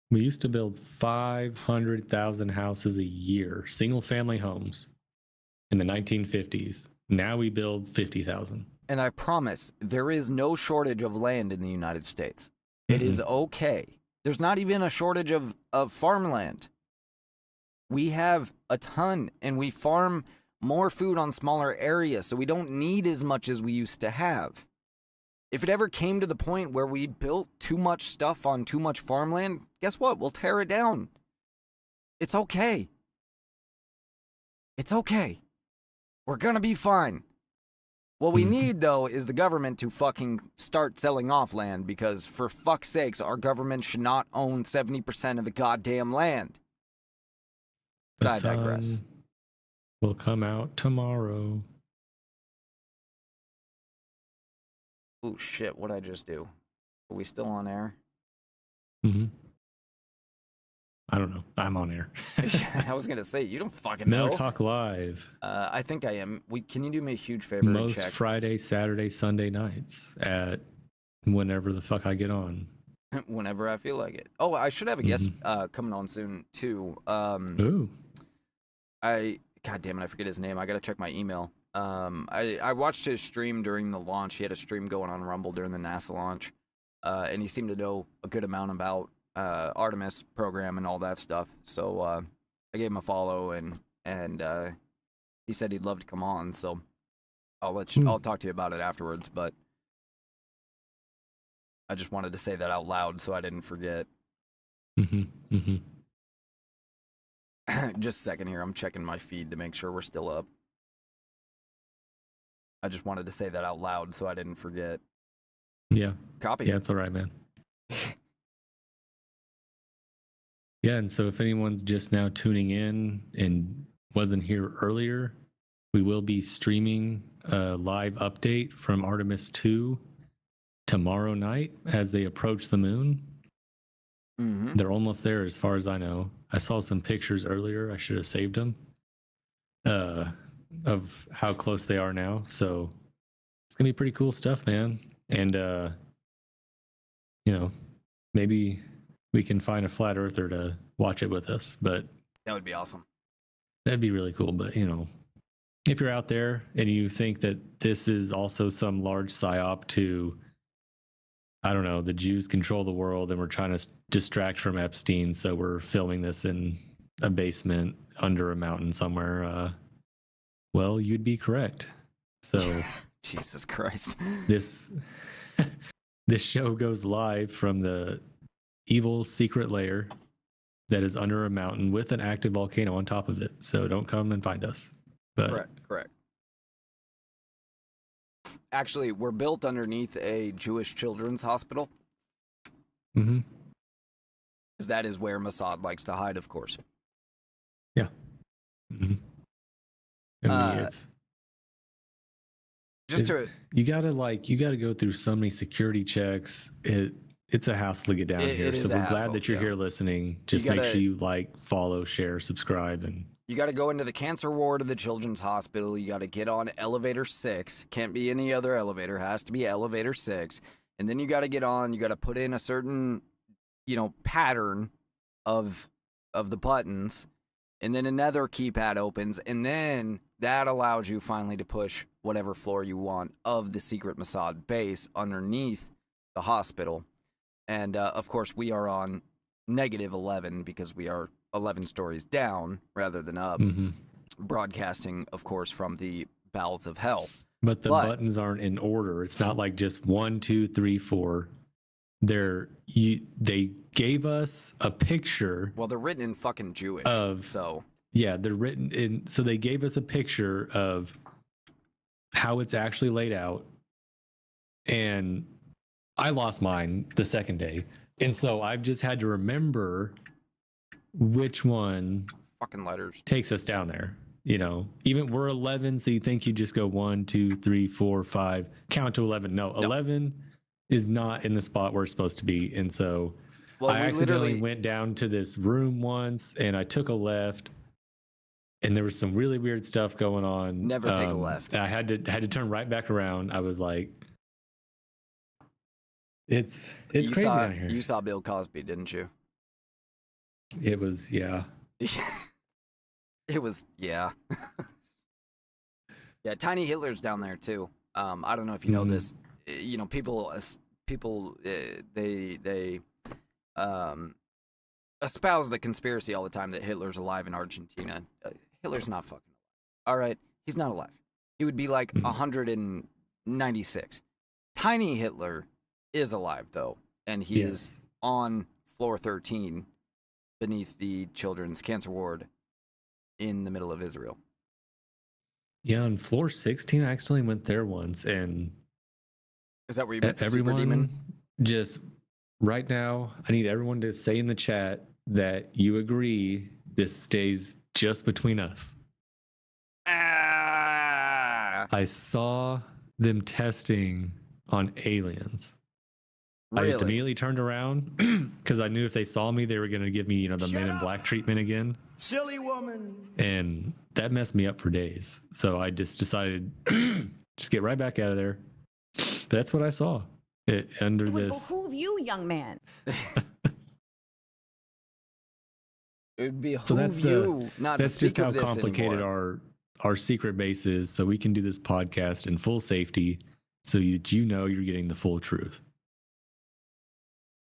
We used to build 500,000 houses a year, single-family homes, in the 1950s. Now we build 50,000. And I promise, there is no shortage of land in the United States. It is okay. There's not even a shortage of farmland. We have a ton, and we farm more food on smaller areas, so we don't need as much as we used to have. If it ever came to the point where we built too much stuff on too much farmland, guess what? We'll tear it down. It's okay. It's okay. We're gonna be fine. What we need, though, is the government to fucking start selling off land, because for fuck's sakes, our government should not own 70% of the goddamn land. But I digress. Sun will come out tomorrow. Oh shit, what'd I just do? Are we still on air? I don't know. I'm on air. I was gonna say, you don't fucking know. Miller Talk Live. I think I am. Can you do me a huge favor and Most check? Friday, Saturday, Sunday nighs at whenever the fuck I get on. Whenever I feel like it. Oh, I should have a guest coming on soon too. Ooh. God damn it, I forget his name. I gotta check my email. I watched his stream during the launch. He had a stream going on Rumble during the NASA launch, and he seemed to know a good amount about Artemis program and all that stuff. So I gave him a follow, and he said he'd love to come on. So I'll talk to you about it afterwards. But I just wanted to say that out loud so I didn't forget. Just a second here. I'm checking my feed to make sure we're still up. I just wanted to say that out loud so I didn't forget. Yeah. Copy. Yeah, it's all right, man. Yeah, and so if anyone's just now tuning in and wasn't here earlier, we will be streaming a live update from Artemis 2 tomorrow night as they approach the moon. They're almost there as far as I know. I saw some pictures earlier. I should have saved them of how close they are now. So it's going to be pretty cool stuff, man. And, maybe we can find a flat earther to watch it with us, but that would be awesome. That'd be really cool. But, if you're out there and you think that this is also some large psyop to, I don't know, the Jews control the world and we're trying to distract from Epstein, so we're filming this in a basement under a mountain somewhere, well, you'd be correct. So Jesus Christ. This show goes live from the evil secret lair that is under a mountain with an active volcano on top of it. So don't come and find us. But Correct. Actually, we're built underneath a Jewish children's hospital. Because that is where Mossad likes to hide, of course. Yeah. I mean, you gotta go through so many security checks. It's a hassle to get down here. So we're glad that you're here listening. Just make sure you like, follow, share, subscribe, and You got to go into the cancer ward of the Children's Hospital. You got to get on elevator 6. Can't be any other elevator. Has to be elevator 6. And then you got to get on. You got to put in a certain, pattern of the buttons. And then another keypad opens. And then that allows you finally to push whatever floor you want of the secret Mossad base underneath the hospital. And, of course, we are on negative 11 because we are 11 stories down rather than up, broadcasting, of course, from the bowels of hell. But the buttons aren't in order. It's not like just 1, 2, 3, 4. They gave us a picture. Well, they're written in fucking Jewish. Yeah, they're written in. So they gave us a picture of how it's actually laid out. And I lost mine the second day. And so I've just had to remember which one fucking letters takes us down there. Even we're 11, so you think you just go 1, 2, 3, 4, 5, count to 11. No, 11 is not in the spot where it's supposed to be. And so I accidentally went down to this room once and I took a left and there was some really weird stuff going on. Never take a left. I had to turn right back around. I was like, it's crazy down here. You saw Bill Cosby, didn't you? It was, yeah. It was, yeah. Yeah, Tiny Hitler's down there too. I don't know if you know this. People they espouse the conspiracy all the time that Hitler's alive in Argentina. Hitler's not fucking alive. All right, he's not alive. He would be like 196. Tiny Hitler is alive though, and he is on floor 13. Beneath the children's cancer ward in the middle of Israel. Yeah, on floor 16, I actually went there once, and is that where you met the super demon? Just right now, I need everyone to say in the chat that you agree this stays just between us. I saw them testing on aliens. Really? I just immediately turned around because I knew if they saw me, they were going to give me, the Men in Black treatment again. Silly woman. And that messed me up for days. So I just decided, just get right back out of there. But that's what I saw. It would behoove you, young man. It would behoove you not to speak of this anymore. That's just how complicated our secret base is. So we can do this podcast in full safety so that you're getting the full truth.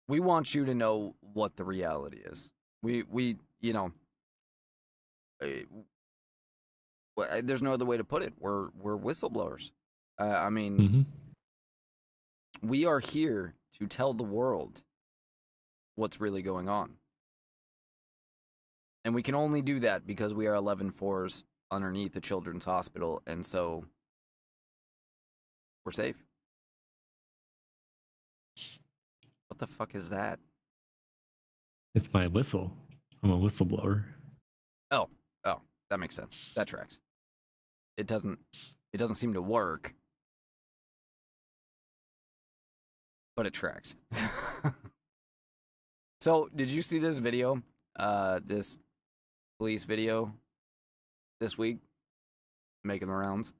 We want you to know what the reality is. There's no other way to put it. We're whistleblowers. We are here to tell the world what's really going on. And we can only do that because we are 11 floors underneath the Children's Hospital, and so we're safe. What the fuck is that? It's my whistle. I'm a whistleblower. Oh, that makes sense. That tracks. It doesn't seem to work, but it tracks. So, did you see this video? This police video this week making the rounds?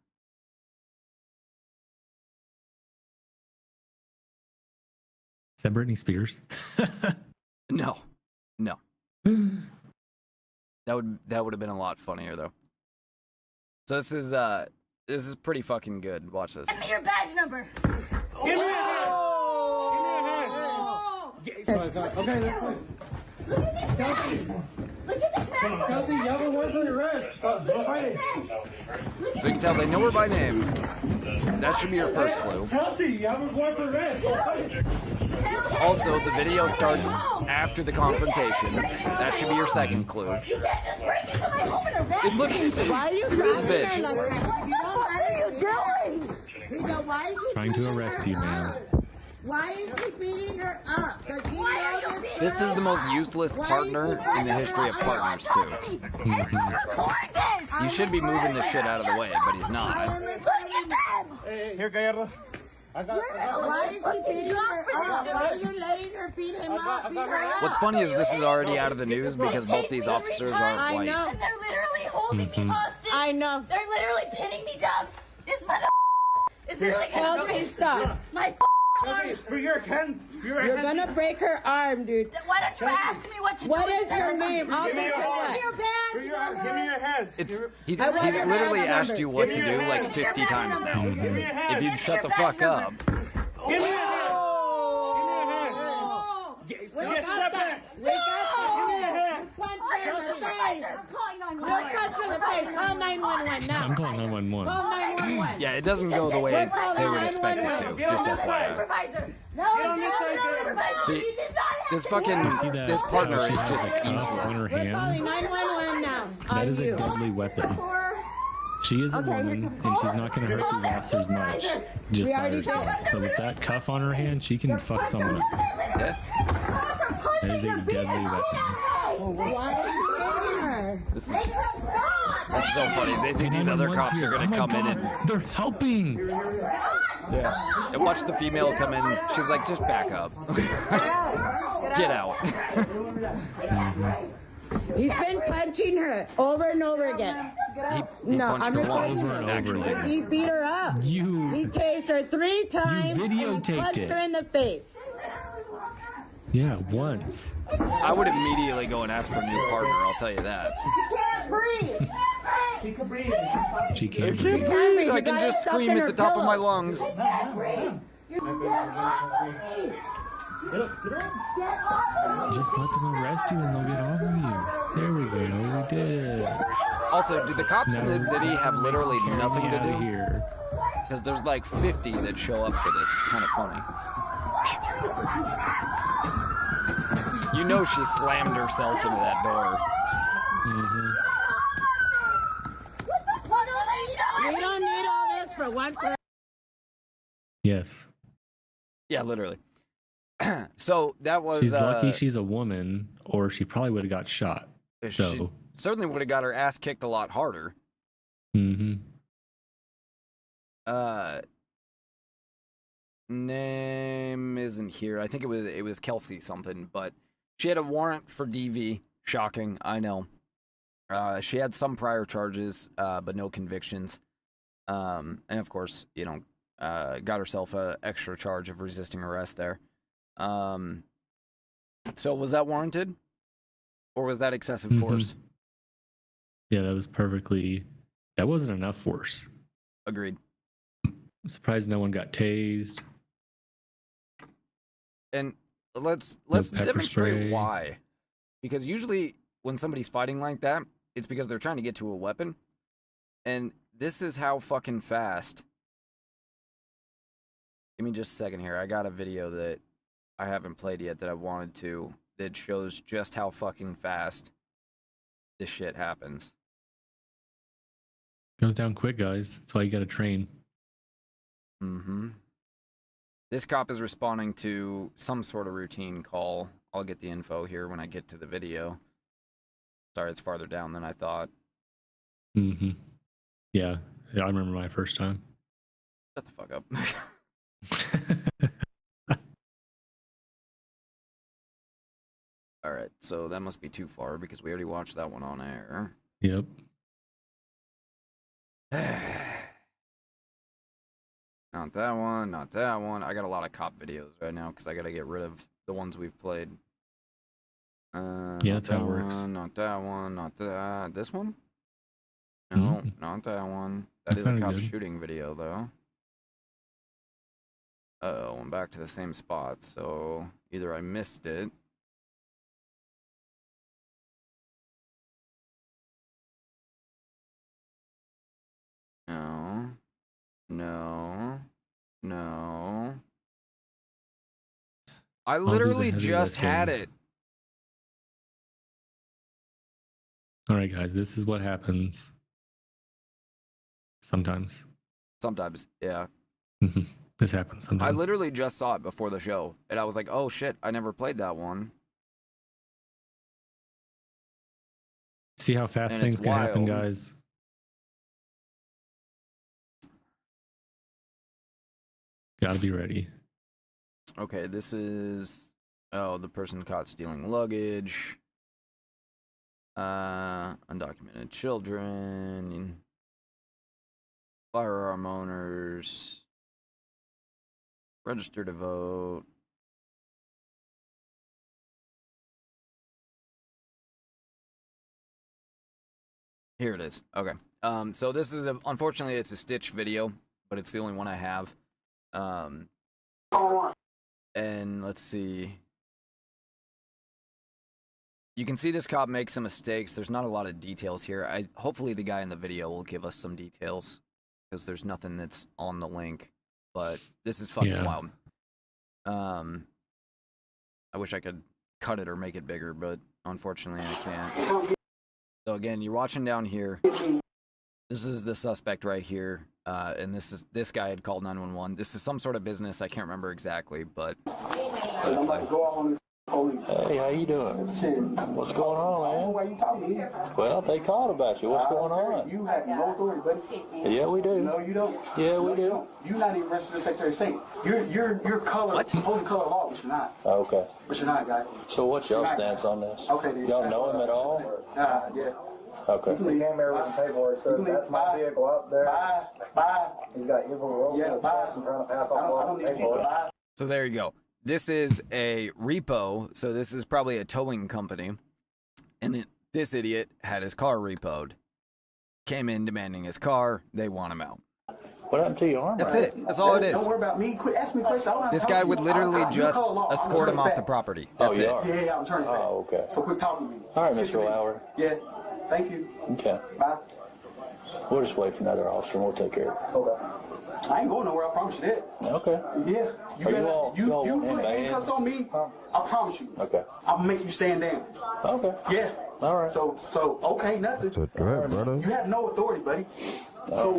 Is that Britney Spears? No. That would have been a lot funnier though. So this is pretty fucking good. Watch this. Give me your badge number. Give me your hand. Okay, that's fine. Look at this badge. Look at this badge. Kelsey, you have a warrant for arrest. So you can tell they know her by name. That should be your first clue. Kelsey, you have a warrant for arrest. Also, the video starts after the confrontation. That should be your second clue. You can't just break into my home and arrest Look at this bitch. What the fuck are you doing? Trying to arrest you, man. Why is he beating her up? This is the most useless partner in the history of partners, too. You should be moving this shit out of the way, but he's not. Here, Guerra. Why is he beating her up? Why are you letting her beat him up? What's funny is this is already out of the news because both these officers aren't white. And they're literally holding me hostage. I know. They're literally pinning me down. This mother is literally Kelsey, stop. my arm. For your hands. You're gonna break her arm, dude. Why don't you ask me what to do? What is your name? I'll Give me make your it hands. what. Give me your hands. He's I want your literally bag asked you what to Give me do your like hand. 50 times now. Give me your hand. If you'd shut the fuck up. Give me your hand. We Get got step that. back. We got that. Give me your hand. Punch her in the face. I'm calling Don't 911. punch her in the face. Call 911 now. I'm calling 911. Call 911. Yeah, it doesn't go the way they would expect it to. Just FYI. Supervisor. No, supervisor. See, this fucking You see that? this partner She is has just a cuff on useless. her We're hand. calling 911 now. That is you. a deadly weapon. She is a woman, and she's not going to hurt these officers much just We by already herself. did. But with that cuff on her hand, she can fuck someone up. Yeah. That is a deadly weapon. Why is he hitting her? This is so funny. They think these other cops are gonna come in and they're helping. yeah. And watch the female come in. She's like, just back up. Get out. He's been punching her over and over again. He No, punched I'm her recording once, this. actually. He beat her up. He tased her 3 times and videotaped punched it. her in the face. Yeah, once. I would immediately go and ask for a new partner, I'll tell you that. She can't breathe. She can breathe. She can't I can't breathe. I can just scream at the top of my lungs. You can't breathe. You get off of me. Get off of me. Just let them arrest you and they'll get off of you. There we go. We did it. Also, do the cops in this city have literally nothing to Get outta do? here. Because there's like 50 that show up for this. It's kind of funny. You know she slammed herself into that door. We don't need all this for one person. Yes. Yeah, literally. So that was. She's lucky she's a woman, or she probably would have got shot. She So. certainly would have got her ass kicked a lot harder. Mm-hmm. Name isn't here. I think it was Kelsey something, but she had a warrant for DV. Shocking, I know. She had some prior charges, but no convictions. And of course, you know, got herself a extra charge of resisting arrest there. So was that warranted, or was that excessive force? Yeah, that was perfectly. That wasn't enough force. Agreed. I'm surprised no one got tased. And let's pepper demonstrate spray. why. Because usually when somebody's fighting like that, it's because they're trying to get to a weapon. And this is how fucking fast. Give me just a second here. I got a video that I haven't played yet that I wanted to, that shows just how fucking fast this shit happens. Goes down quick, guys. That's why you got to train. Mm-hmm. This cop is responding to some sort of routine call. I'll get the info here when I get to the video. Sorry, it's farther down than I thought. Mm-hmm. Yeah, I remember my first time. Shut the fuck up. All right, so that must be too far because we already watched that one on air. Yep. Not that one, not that one. I got a lot of cop videos right now because I got to get rid of the ones we've played. Yeah, Not that's how that it works. one, not that one, not that. This one? No, not that one. That is a sounded cop good. shooting video, though. Uh-oh, I'm back to the same spot, so either I missed it. No. No. No. I do the literally heavy just had lifting. it. All right, guys, this is what happens. Sometimes. Sometimes, yeah. This happens sometimes. I literally just saw it before the show, and I was like, oh shit, I never played that one. See how fast And things it's can happen, wild. guys. Gotta be ready. Okay, this is... Oh, the person caught stealing luggage. Undocumented children, firearm owners, register to vote. Here it is. Okay. So this is unfortunately it's a stitch video, but it's the only one I have. And let's see. You can see this cop make some mistakes. There's not a lot of details here. Hopefully the guy in the video will give us some details because there's nothing that's on the link. But this is fucking wild. I wish I could cut it or make it bigger, but unfortunately I can't. So again, you're watching down here. This is the suspect right here, and this guy had called 911. This is some sort of business. I can't remember exactly, but. Hey, how you doing? What's going on, man? Well, they called about you. What's going on? You have no authority, buddy. Yeah, we do. No, you don't. Yeah, we do. You're not even registered as Secretary of State. You're color, supposed to color law, but you're not. Okay. But you're not, guy. So what's y'all stance on this? Okay, then. Y'all know him at all? Yeah. Okay. He came there with some paperwork, so that's my vehicle out there. Bye. He's got evil roll and trying to pass off all the paperwork. So there you go. This is a repo, so this is probably a towing company. And this idiot had his car repoed. Came in demanding his car. They want him out. What happened to your arm? That's it. That's all it is. Don't worry about me. Quit asking me questions. This guy would literally just escort him off the property. That's it. Yeah, I'm turning back. Oh, okay. So quit talking to me. All right, Mr. Lauer. Yeah. Thank you. Okay. Bye. We'll just wait for another officer and we'll take care of it. Okay. I ain't going nowhere, I promise you that. Okay. Yeah. You put handcuffs on me, I promise you. Okay. I'm gonna make you stand down. Okay. Yeah. All right. So okay, nothing. All right, brother. You have no authority, buddy. So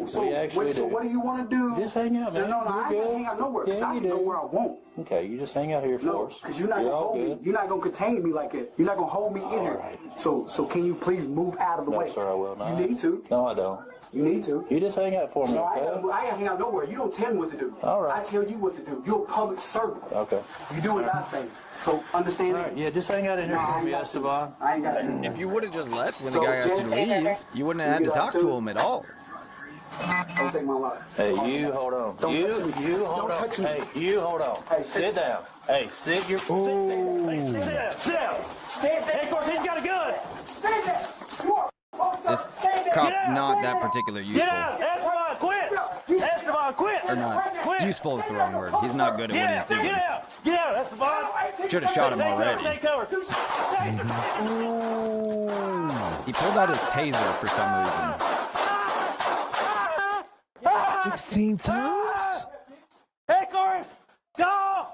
what do you want to do? Just hang out, man. No, I ain't gonna hang out nowhere because I can go where I want. Okay, you just hang out here for us. Because you're not gonna hold me. You're not gonna contain me like that. You're not gonna hold me in here. Right. So can you please move out of the way? No, sir, I will not. You need to. No, I don't. You need to. You just hang out for me, No, okay? I ain't hang out nowhere. You don't tell me what to do. All right. I tell you what to do. You're a public servant. Okay. You do as I say. So understand All right, yeah, just hang out in here for me, Esteban. I ain't got to. If you would have just left when the guy asked you to leave, you wouldn't have had to talk to him at all. Don't take my life. Hey, you hold on. You hold on. Hey, you hold on. Hey, sit down. Hey, sit your. Sit down. Sit down. Stand there. Hey, of course, he's got a gun. Stand there. You are. This cop not that particular useful. Get out. Esteban, quit. Esteban, quit. Or not. Quit. Useful is the wrong word. He's not good at what he's doing. Get out. Get out, Esteban. Should have shot him already. Take cover. He pulled out his taser for some reason. 16 times? Hey, Chorus. Go.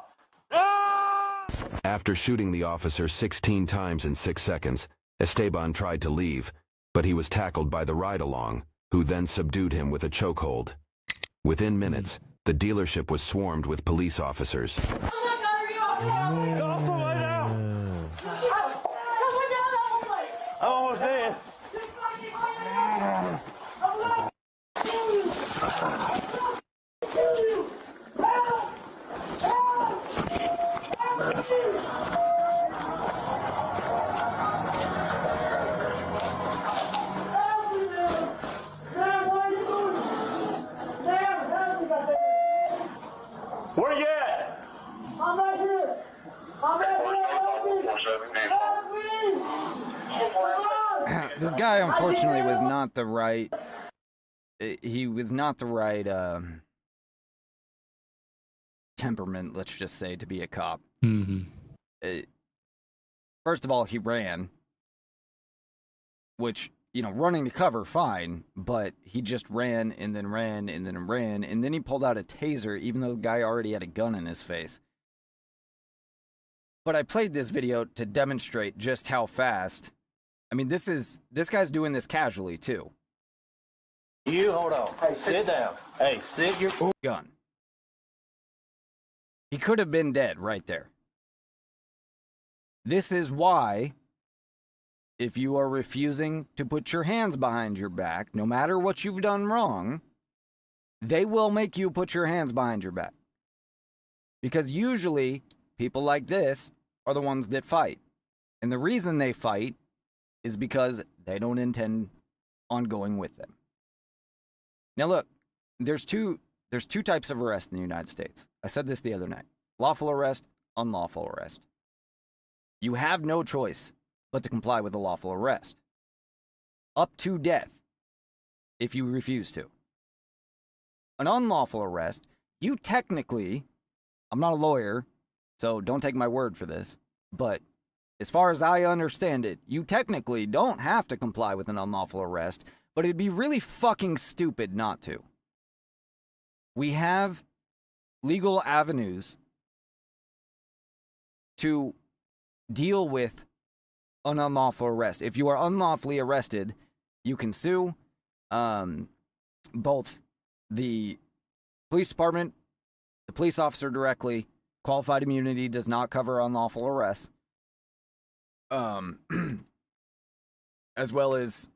After shooting the officer 16 times in 6 seconds, Esteban tried to leave, but he was tackled by the ride-along, who then subdued him with a chokehold. Within minutes, the dealership was swarmed with police officers. I'm almost dead. Where you at? I'm right here. I'm right here. This guy, unfortunately, was not the right. He was not the right temperament, let's just say, to be a cop. First of all, he ran, which, you know, running to cover, fine, but he just ran and then ran and then ran, and then he pulled out a taser, even though the guy already had a gun in his face. But I played this video to demonstrate just how fast. I mean, this guy's doing this casually, too. You hold on. Hey, sit down. Hey, sit your gun. He could have been dead right there. This is why, if you are refusing to put your hands behind your back, no matter what you've done wrong, they will make you put your hands behind your back. Because usually, people like this are the ones that fight. And the reason they fight is because they don't intend on going with them. Now look, there's two types of arrest in the United States. I said this the other night. Lawful arrest, unlawful arrest. You have no choice but to comply with a lawful arrest. Up to death if you refuse to. An unlawful arrest, you technically, I'm not a lawyer, so don't take my word for this, but as far as I understand it, you technically don't have to comply with an unlawful arrest, but it'd be really fucking stupid not to. We have legal avenues to deal with an unlawful arrest. If you are unlawfully arrested, you can sue both the police department, the police officer directly. Qualified immunity does not cover unlawful arrests. As well as,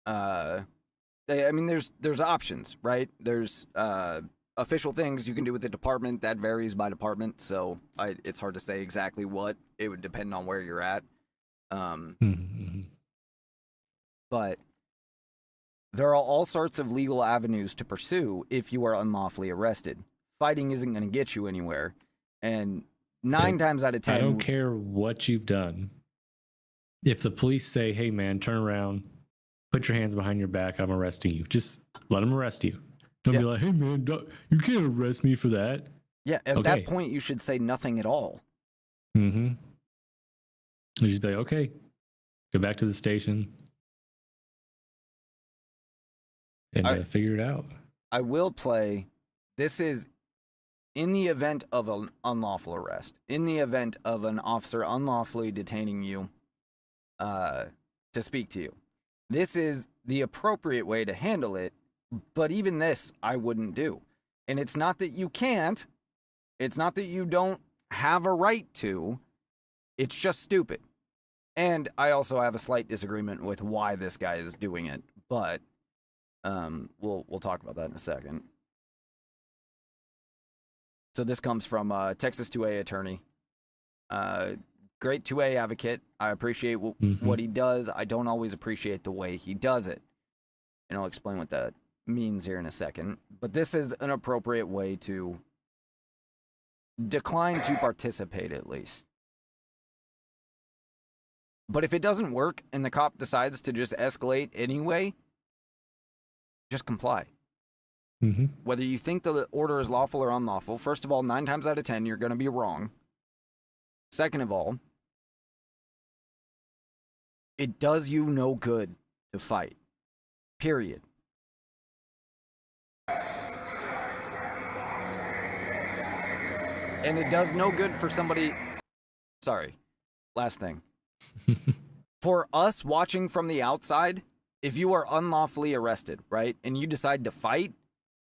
I mean, there's options, right? There's official things you can do with the department. That varies by department, so it's hard to say exactly what. It would depend on where you're at. But there are all sorts of legal avenues to pursue if you are unlawfully arrested. Fighting isn't going to get you anywhere, and 9 times out of 10, I don't care what you've done. If the police say, "Hey, man, turn around, put your hands behind your back, I'm arresting you," just let them arrest you. Don't be like, "Hey, man, you can't arrest me for that." Yeah, at that point, you should say nothing at all. You just be like, "Okay, go back to the station and figure it out." I will play. This is in the event of an unlawful arrest, in the event of an officer unlawfully detaining you to speak to you. This is the appropriate way to handle it, but even this I wouldn't do. And it's not that you can't, it's not that you don't have a right to, it's just stupid. And I also have a slight disagreement with why this guy is doing it, but we'll talk about that in a second. So this comes from Texas 2A attorney. Great 2A advocate. I appreciate what he does. I don't always appreciate the way he does it. And I'll explain what that means here in a second. But this is an appropriate way to decline to participate, at least. But if it doesn't work and the cop decides to just escalate anyway, just comply. Whether you think the order is lawful or unlawful, first of all, 9 times out of 10, you're going to be wrong. Second of all, it does you no good to fight. Period. And it does no good for somebody... Sorry. Last thing. For us watching from the outside, if you are unlawfully arrested, right, and you decide to fight,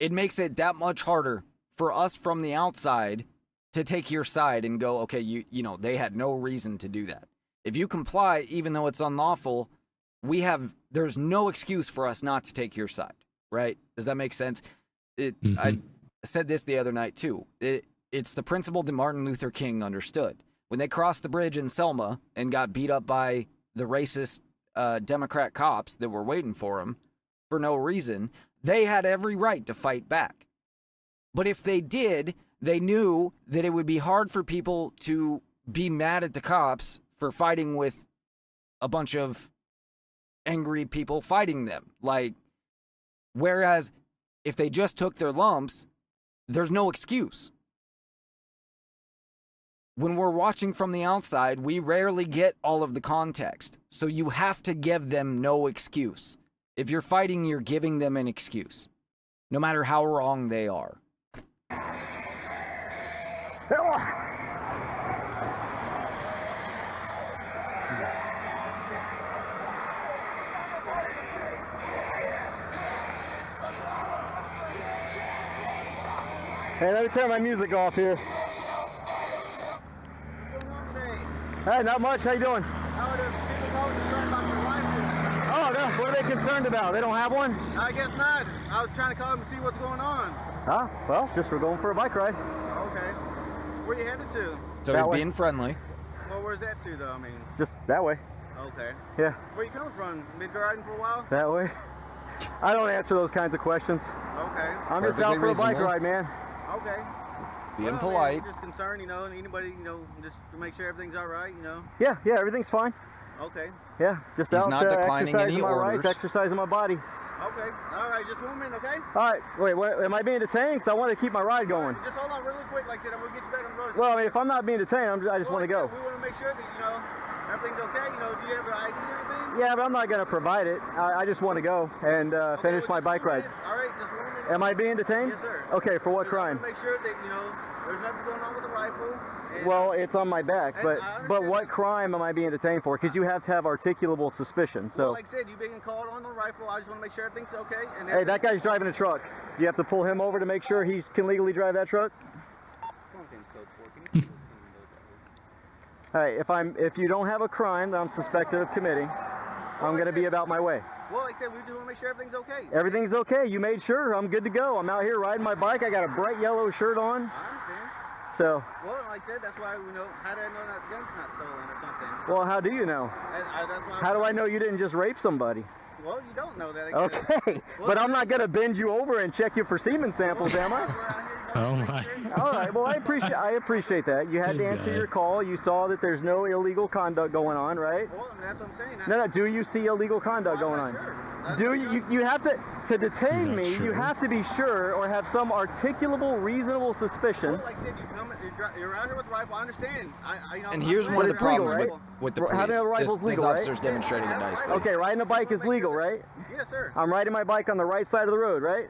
it makes it that much harder for us from the outside to take your side and go, okay, you know, they had no reason to do that. If you comply, even though it's unlawful, there's no excuse for us not to take your side, right? Does that make sense? I said this the other night too. It's the principle that Martin Luther King understood. When they crossed the bridge in Selma and got beat up by the racist Democrat cops that were waiting for them for no reason, they had every right to fight back. But if they did, they knew that it would be hard for people to be mad at the cops for fighting with a bunch of angry people fighting them. Whereas if they just took their lumps, there's no excuse. When we're watching from the outside, we rarely get all of the context. So you have to give them no excuse. If you're fighting, you're giving them an excuse, no matter how wrong they are. Hey, let me turn my music off here. Hey, not much. How you doing? Oh, what are they concerned about? They don't have one? I guess not. I was trying to call them to see what's going on. Huh? Well, we're going for a bike ride. Okay. Where are you headed to? So he's being friendly. Well, where's that to, though? I mean... Just that way. Okay. Yeah. Where you coming from? Been riding for a while? That way? I don't answer those kinds of questions. Okay. I'm just out for a bike ride, man. Okay. Being polite. Man, just concerned, you know, anybody, you know, just to make sure everything's all right, you know. Yeah, everything's fine. Okay. Yeah, just He's out not declining exercising any my orders. rights, exercising my body. Okay. All right, just 1 minute, okay? All right, wait, what, am I being detained? Because I want to keep my ride going. Just hold on really quick, like I said, I'm going to get you back on the road. Well, I mean, if I'm not being detained, I just want to go. We want to make sure that, you know, everything's okay. You know, do you have an ID or anything? Yeah, but I'm not going to provide it. I just want to go and finish my bike ride. All right, just 1 minute. Am I being detained? Yes, sir. Okay, for what crime? Make sure that, you know, there's nothing going on with the rifle. Well, it's on my back, but what crime am I being detained for? Because you have to have articulable suspicion. So, well, like I said, you've been called on the rifle. I just want to make sure everything's okay. And hey, that guy's driving a truck. Do you have to pull him over to make sure he can legally drive that truck? All right, if you don't have a crime that I'm suspected of committing, I'm going to be about my way. Well, like I said, we just want to make sure everything's okay. Everything's okay. You made sure. I'm good to go. I'm out here riding my bike. I got a bright yellow shirt on. I understand. So. Well, like I said, that's why we know. How do I know that gun's not stolen or something? Well, how do you know? That's why how do I know you didn't just rape somebody? Well, you don't know that. Okay, well, but I'm not going to bend you over and check you for semen samples, am I? Oh my. All right. Well, I appreciate that. You had to answer your call. You saw that there's no illegal conduct going on, right? Well, that's what I'm saying. No. Do you see illegal conduct going on? Do you have to detain me? You have to be sure or have some articulable, reasonable suspicion. Well, like I said, you're out here with a rifle. I understand. And here's one of the problems with the police. Having a rifle's this legal, officer's right? demonstrating it nicely. Okay, riding a bike is legal, right? Yes, sir. I'm riding my bike on the right side of the road, right?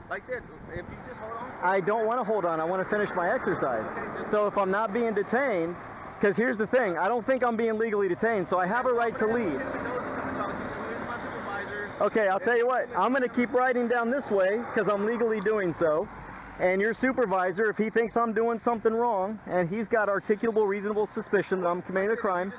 Like I said, if you just hold on. I don't want to hold on. I want to finish my exercise. So if I'm not being detained, because here's the thing, I don't think I'm being legally detained, so I have a right to leave. Okay, I'll tell you what, I'm going to keep riding down this way because I'm legally doing so. And your supervisor, if he thinks I'm doing something wrong and he's got articulable, reasonable suspicion that I'm committing a crime,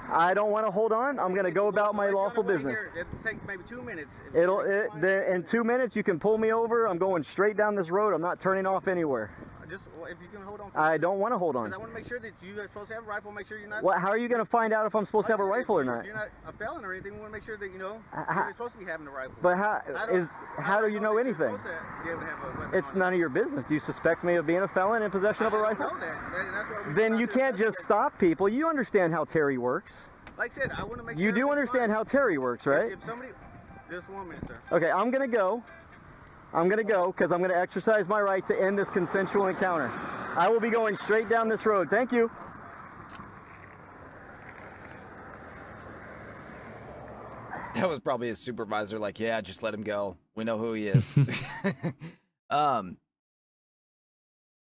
I don't want to hold on. I'm going to go about my lawful business. It'll take maybe 2 minutes. In 2 minutes, you can pull me over. I'm going straight down this road. I'm not turning off anywhere. Just if you can hold on. I don't want to hold on. I want to make sure that you are supposed to have a rifle. Make sure you're not. Well, how are you going to find out if I'm supposed to have a rifle or not? You're not a felon or anything. We want to make sure that you know you're supposed to be having a rifle. But how do you know anything? It's none of your business. Do you suspect me of being a felon in possession of a rifle? I know that. Then you can't just stop people. You understand how Terry works. Like I said, I want to make sure. You do understand how Terry works, right? If somebody, just 1 minute, sir. Okay, I'm gonna go. I'm gonna go because I'm gonna exercise my right to end this consensual encounter. I will be going straight down this road. Thank you. That was probably his supervisor, like, yeah, just let him go. We know who he is.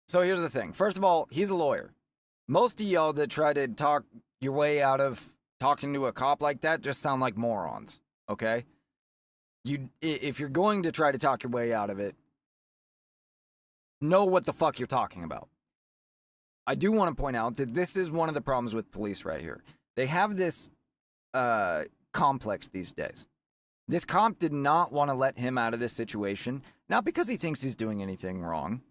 So here's the thing. First of all, he's a lawyer. Most of y'all that try to talk your way out of talking to a cop like that just sound like morons, okay? If you're going to try to talk your way out of it, know what the fuck you're talking about. I do want to point out that this is one of the problems with police right here. They have this complex these days. This cop did not want to let him out of this situation, not because he thinks he's doing anything wrong,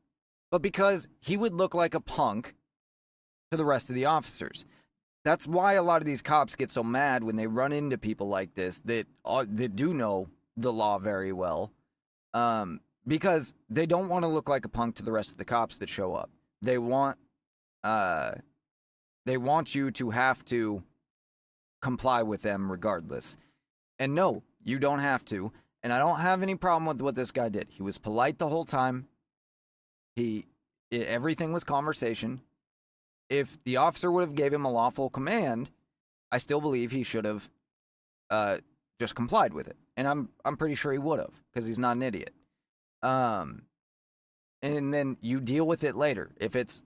but because he would look like a punk to the rest of the officers. That's why a lot of these cops get so mad when they run into people like this that do know the law very well, because they don't want to look like a punk to the rest of the cops that show up. They want you to have to comply with them regardless. And no, you don't have to. And I don't have any problem with what this guy did. He was polite the whole time. Everything was conversation. If the officer would have gave him a lawful command, I still believe he should have just complied with it. And I'm pretty sure he would have, because he's not an idiot. And then you deal with it later. If it's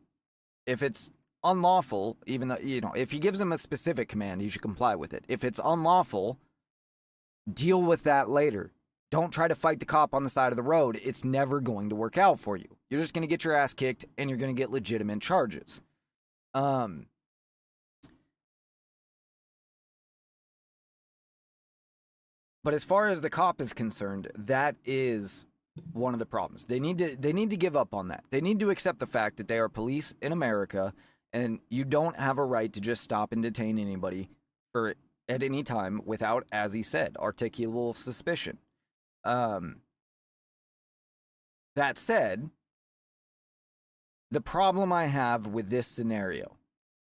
unlawful, even though, if he gives him a specific command, he should comply with it. If it's unlawful, deal with that later. Don't try to fight the cop on the side of the road. It's never going to work out for you. You're just going to get your ass kicked, and you're going to get legitimate charges. But as far as the cop is concerned, that is one of the problems. They need to give up on that. They need to accept the fact that they are police in America, and you don't have a right to just stop and detain anybody for at any time without, as he said, articulable suspicion. That said, the problem I have with this scenario,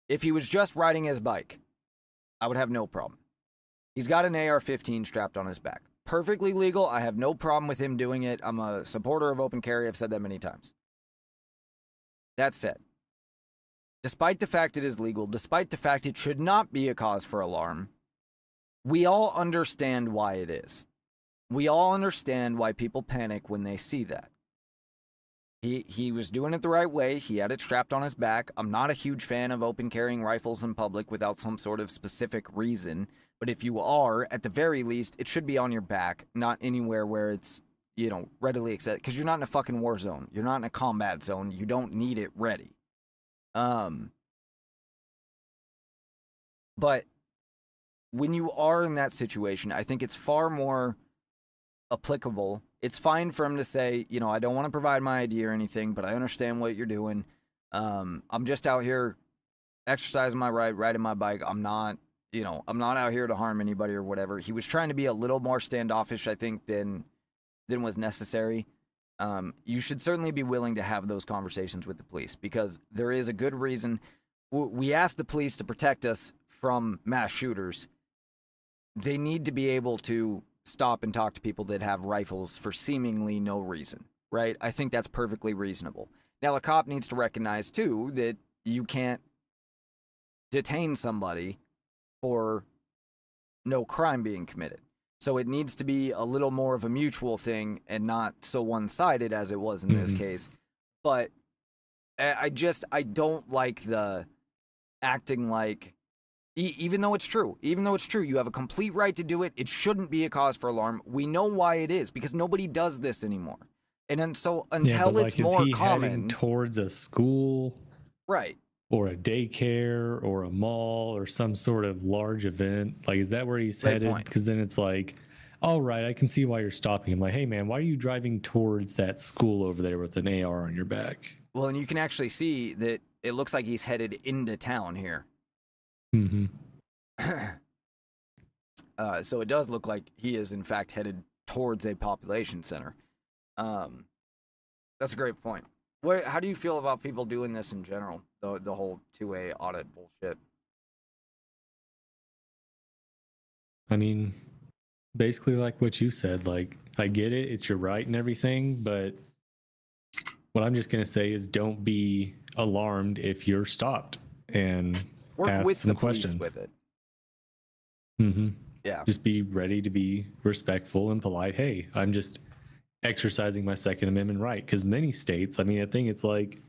if he was just riding his bike, I would have no problem. He's got an AR-15 strapped on his back. Perfectly legal. I have no problem with him doing it. I'm a supporter of open carry. I've said that many times. That said, despite the fact it is legal, despite the fact it should not be a cause for alarm, we all understand why it is. We all understand why people panic when they see that. He was doing it the right way. He had it strapped on his back. I'm not a huge fan of open carrying rifles in public without some sort of specific reason. But if you are, at the very least, it should be on your back, not anywhere where it's, readily accepted. Because you're not in a fucking war zone. You're not in a combat zone. You don't need it ready. But when you are in that situation, I think it's far more applicable. It's fine for him to say, I don't want to provide my ID or anything, but I understand what you're doing. I'm just out here exercising my right, riding my bike. I'm not out here to harm anybody or whatever. He was trying to be a little more standoffish, I think, than was necessary. You should certainly be willing to have those conversations with the police because there is a good reason. We asked the police to protect us from mass shooters. They need to be able to stop and talk to people that have rifles for seemingly no reason, right? I think that's perfectly reasonable. Now, a cop needs to recognize, too, that you can't detain somebody for no crime being committed. So it needs to be a little more of a mutual thing and not so one-sided as it was in this case. But I don't like the acting like, even though it's true, you have a complete right to do it. It shouldn't be a cause for alarm. We know why it is because nobody does this anymore. And then so until it's more common, heading towards a school, right, or a daycare or a mall or some sort of large event, like is that where he's headed? Because then it's like, all right, I can see why you're stopping him. Like, hey man, why are you driving towards that school over there with an AR on your back? Well, and you can actually see that it looks like he's headed into town here. Mm-hmm. So it does look like he is in fact headed towards a population center. That's a great point. How do you feel about people doing this in general? The whole 2A audit bullshit. I mean, basically like what you said. Like, I get it, it's your right and everything, but what I'm just gonna say is don't be alarmed if you're stopped and work ask with some the questions police with it. Mm-hmm. Yeah. Just be ready to be respectful and polite. Hey, I'm just exercising my Second Amendment right. Because many states, I think it's like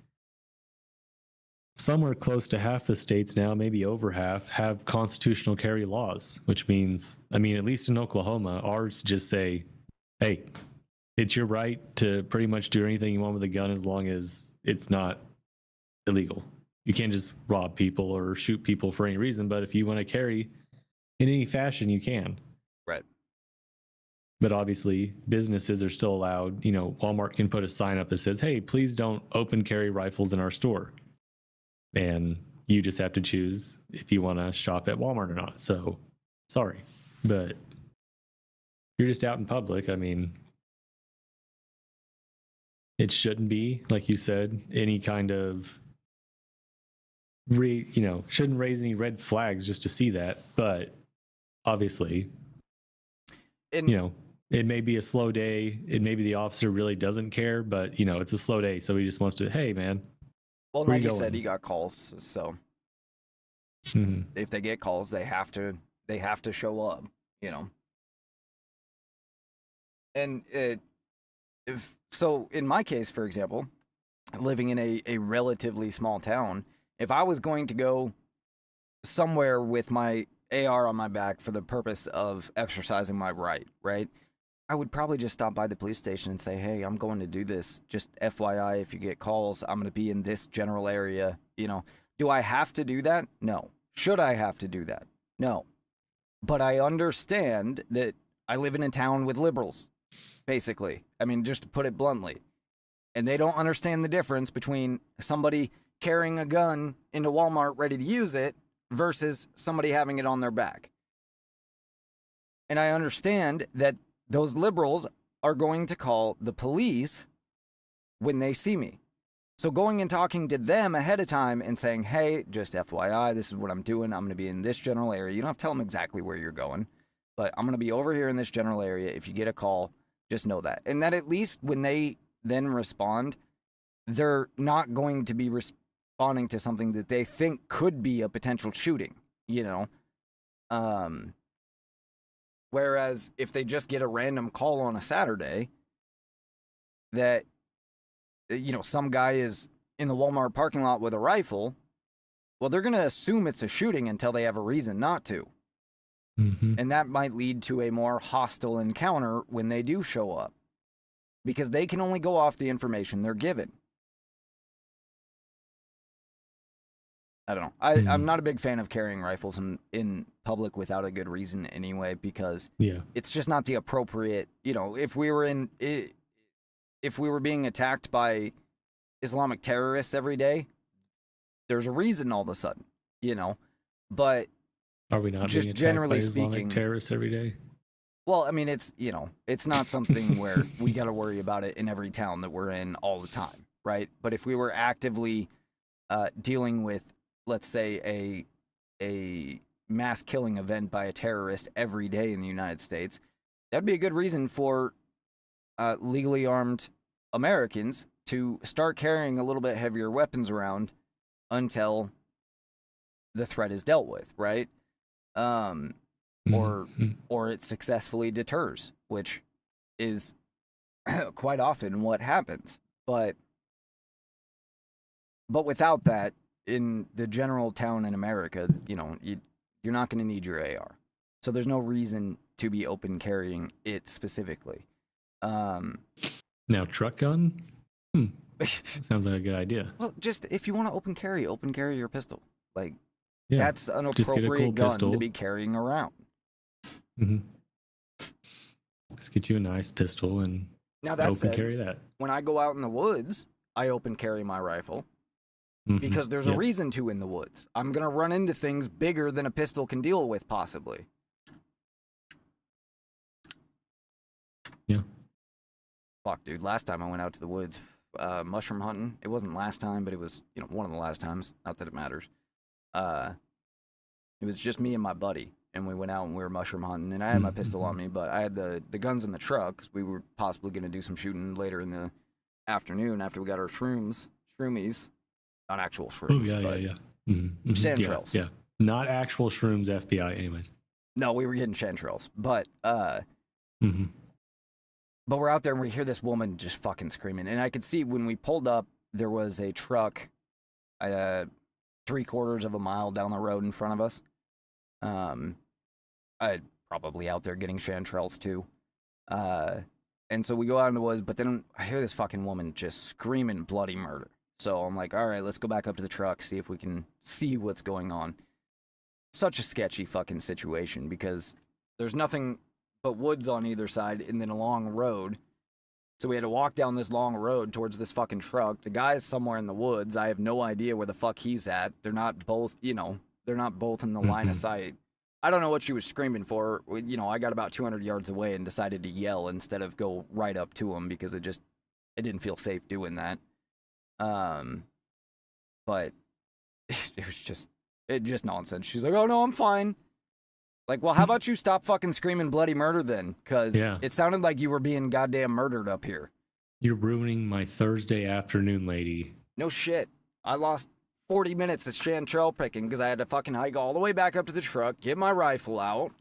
somewhere close to half the states now, maybe over half, have constitutional carry laws, which means, at least in Oklahoma, ours just say, hey, it's your right to pretty much do anything you want with a gun as long as it's not illegal. You can't just rob people or shoot people for any reason, but if you want to carry in any fashion, you can. Right. But obviously, businesses are still allowed. Walmart can put a sign up that says, hey, please don't open carry rifles in our store. And you just have to choose if you want to shop at Walmart or not. So, sorry. But you're just out in public. It shouldn't be, like you said, any kind of shouldn't raise any red flags just to see that. But obviously, it may be a slow day. It may be the officer really doesn't care, but it's a slow day, so he just wants to, hey man. Well, like you said, he got calls, so if they get calls, they have to show up, And in my case, for example, living in a relatively small town, if I was going to go somewhere with my AR on my back for the purpose of exercising my right, I would probably just stop by the police station and say, hey, I'm going to do this. Just FYI, if you get calls, I'm going to be in this general area. Do I have to do that? No. Should I have to do that? No. But I understand that I live in a town with liberals, basically. Just to put it bluntly. And they don't understand the difference between somebody carrying a gun into Walmart ready to use it versus somebody having it on their back. And I understand that those liberals are going to call the police when they see me. So going and talking to them ahead of time and saying, hey, just FYI, this is what I'm doing. I'm going to be in this general area. You don't have to tell them exactly where you're going, but I'm going to be over here in this general area. If you get a call, just know that. And that at least when they then respond, they're not going to be responding to something that they think could be a potential shooting, you know? Whereas if they just get a random call on a Saturday that, you know, some guy is in the Walmart parking lot with a rifle, well, they're going to assume it's a shooting until they have a reason not to. Mm-hmm. And that might lead to a more hostile encounter when they do show up, because they can only go off the information they're given. I don't know. I'm not a big fan of carrying rifles in public without a good reason anyway, because it's just not the appropriate, you know, if we were being attacked by Islamic terrorists every day, there's a reason all of a sudden, you know, but are we not just being attacked generally by Islamic speaking, terrorists every day? Well, I mean, it's, you know, it's not something where we got to worry about it in every town that we're in all the time, right? But if we were actively dealing with, let's say, a mass killing event by a terrorist every day in the United States, that'd be a good reason for legally armed Americans to start carrying a little bit heavier weapons around until the threat is dealt with, right? Or it successfully deters, which is quite often what happens. But without that, in the general town in America, you know, you're not going to need your AR. So there's no reason to be open carrying it specifically. Now, truck gun? Sounds like a good idea. Well, just if you want to open carry your pistol. Like, yeah, that's an just get a appropriate cool gun pistol to be carrying around. Mm-hmm. Let's get you a nice pistol and now that open said, carry that. When I go out in the woods, I open carry my rifle because there's a reason to in the woods. I'm going to run into things bigger than a pistol can deal with, possibly. Yeah. Fuck, dude. Last time I went out to the woods, mushroom hunting. It wasn't last time, but it was, you know, one of the last times. Not that it matters. It was just me and my buddy, and we went out and we were mushroom hunting, and I had my pistol on me, but I had the guns in the truck because we were possibly going to do some shooting later in the afternoon after we got our shroomies. Not actual shrooms, but chanterelles. Yeah, not actual shrooms, FBI, anyways. No, we were getting chanterelles, but but we're out there and we hear this woman just fucking screaming, and I could see when we pulled up, there was a truck 3/4 of a mile down the road in front of us. I'd probably out there getting chanterelles too. And so we go out in the woods, but then I hear this fucking woman just screaming bloody murder. So I'm like, all right, let's go back up to the truck, see if we can see what's going on. Such a sketchy fucking situation because there's nothing but woods on either side and then a long road. So we had to walk down this long road towards this fucking truck. The guy's somewhere in the woods. I have no idea where the fuck he's at. They're not both, you know, they're not both in the line of sight. I don't know what she was screaming for. You know, I got about 200 yards away and decided to yell instead of go right up to him because it didn't feel safe doing that. But it was just nonsense. She's like, oh no, I'm fine. Like, well, how about you stop fucking screaming bloody murder then? Because it sounded like you were being goddamn murdered up here. You're ruining my Thursday afternoon, lady. No shit. I lost 40 minutes of chanterelle picking because I had to fucking hike all the way back up to the truck, get my rifle out,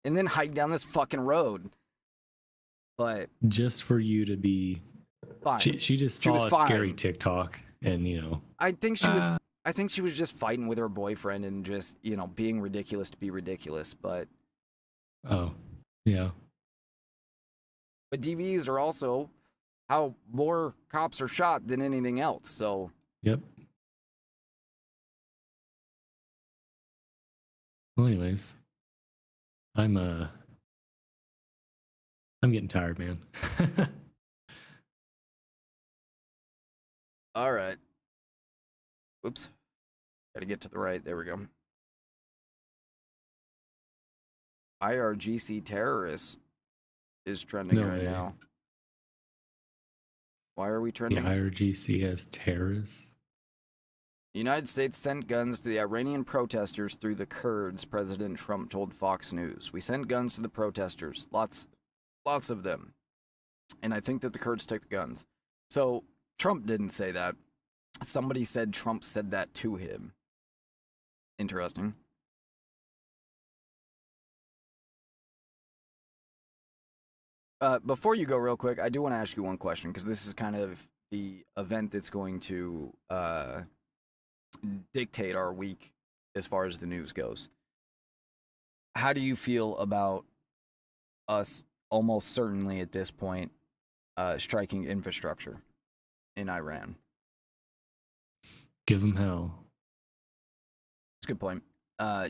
and then hike down this fucking road. But just for you to be fine. She just saw a scary TikTok, and you know. I think she was just fighting with her boyfriend and just, you know, being ridiculous to be ridiculous. But oh, yeah. But DVs are also how more cops are shot than anything else. So yep. Well, anyways, I'm getting tired, man. All right. Whoops. Got to get to the right. There we go. IRGC terrorists is trending right now. Why are we trending? The IRGC as terrorists? The United States sent guns to the Iranian protesters through the Kurds, President Trump told Fox News. We sent guns to the protesters. Lots of them. And I think that the Kurds took the guns. So, Trump didn't say that. Somebody said Trump said that to him. Interesting. Before you go real quick, I do want to ask you one question, because this is kind of the event that's going to dictate our week as far as the news goes. How do you feel about us almost certainly at this point striking infrastructure in Iran? Give them hell. That's a good point.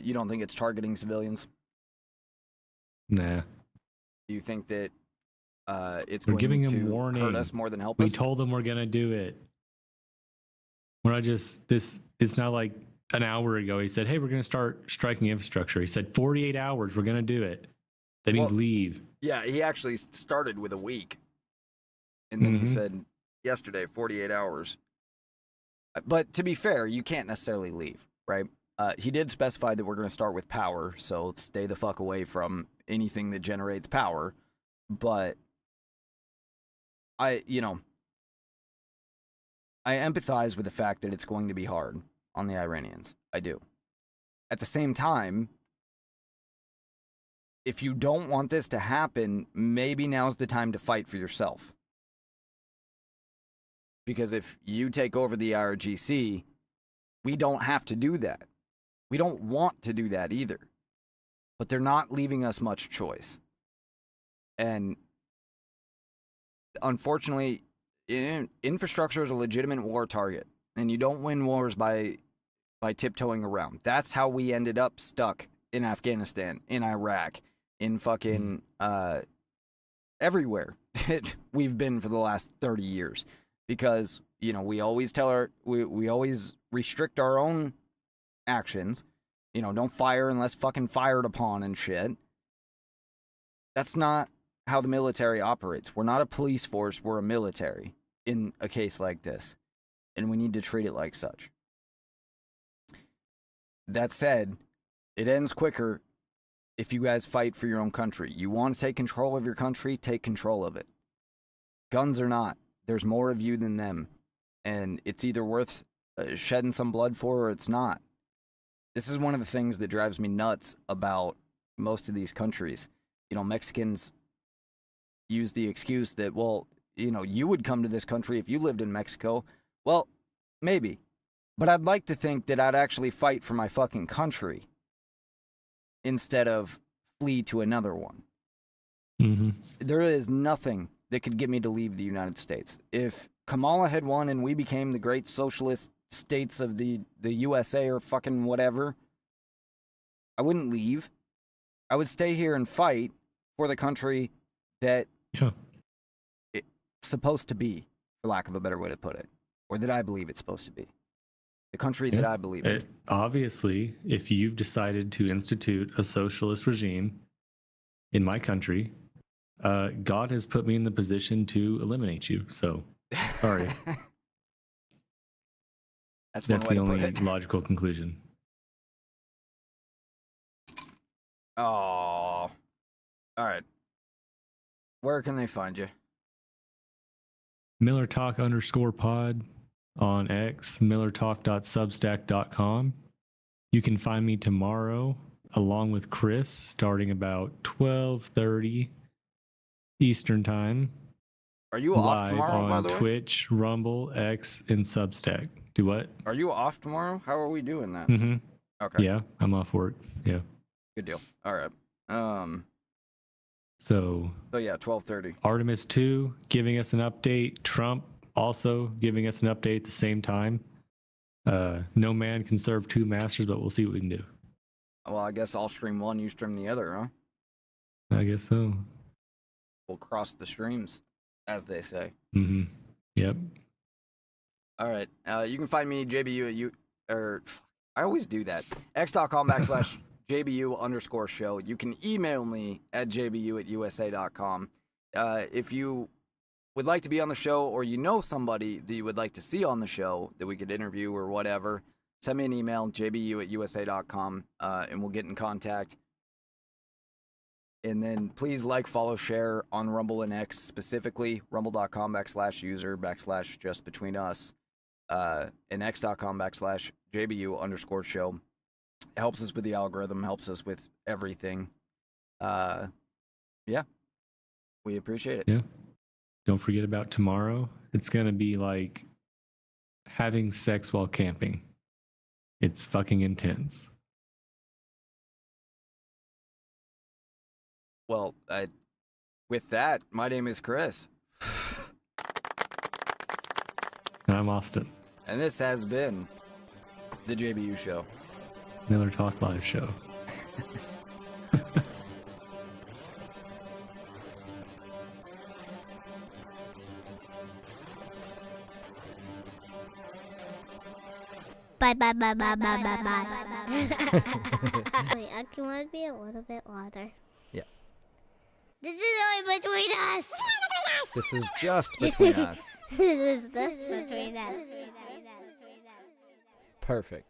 You don't think it's targeting civilians? Nah. Do you think that it's We're going giving to them warning. hurt us more than help We us? told them we're gonna do it. We're not just this. It's not like an hour ago he said, "Hey, we're gonna start striking infrastructure." He said 48 hours. We're gonna do it. Then he'd leave. Yeah, he actually started with a week. And then he said yesterday, 48 hours. But to be fair, you can't necessarily leave, right? He did specify that we're going to start with power, so stay the fuck away from anything that generates power. But I empathize with the fact that it's going to be hard on the Iranians. I do. At the same time, if you don't want this to happen, maybe now's the time to fight for yourself. Because if you take over the IRGC, we don't have to do that. We don't want to do that either. But they're not leaving us much choice. And unfortunately, infrastructure is a legitimate war target. And you don't win wars by tiptoeing around. That's how we ended up stuck in Afghanistan, in Iraq, in fucking everywhere that we've been for the last 30 years. Because, we always we always restrict our own actions. Don't fire unless fucking fired upon and shit. That's not how the military operates. We're not a police force, we're a military in a case like this. And we need to treat it like such. That said, it ends quicker if you guys fight for your own country. You want to take control of your country, take control of it. Guns or not, there's more of you than them. And it's either worth shedding some blood for or it's not. This is one of the things that drives me nuts about most of these countries. Mexicans use the excuse that, well, you would come to this country if you lived in Mexico. Well, maybe. But I'd like to think that I'd actually fight for my fucking country instead of flee to another one. Mm-hmm. There is nothing that could get me to leave the United States. If Kamala had won and we became the great socialist states of the USA or fucking whatever, I wouldn't leave. I would stay here and fight for the country that it's supposed to be, for lack of a better way to put it, or that I believe it's supposed to be. The country that I believe in. Obviously, if you've decided to institute a socialist regime in my country, God has put me in the position to eliminate you. So, sorry. That's the only logical conclusion. Oh. All right. Where can they find you? MillerTalk_pod on X, millertalk.substack.com. You can find me tomorrow along with Chris starting about 12:30 Eastern Time. Are you off live tomorrow, by the way? on Twitch, Rumble, X, and Substack. Do what? Are you off tomorrow? How are we doing that? Mm-hmm. Okay. Yeah, I'm off work. Yeah. Good deal. All right. So yeah, 12:30. Artemis 2 giving us an update. Trump also giving us an update at the same time. No man can serve two masters, but we'll see what we can do. Well, I guess I'll stream one, you stream the other, huh? I guess so. We'll cross the streams, as they say. Mm-hmm. Yep. All right. You can find me, JBU, I always do that. X.com/ JBU_show. You can email me at jbu@usa.com. If you would like to be on the show, or you know somebody that you would like to see on the show that we could interview or whatever, send me an email, jbu@usa.com, and we'll get in contact. And then please like, follow, share on Rumble and X, specifically rumble.com/user/justbetweenus, and x.com/JBU_show. It helps us with the algorithm, helps us with everything. Yeah, we appreciate it. Yeah. Don't forget about tomorrow. It's going to be like having sex while camping. It's fucking intense. Well, with that, my name is Chris. And I'm Austin. And this has been the JBU Show. Miller Talk Live Show. Bye. Wait, I want to be a little bit louder. Yeah. This is only between us. This is just between us. This is just between us. Perfect.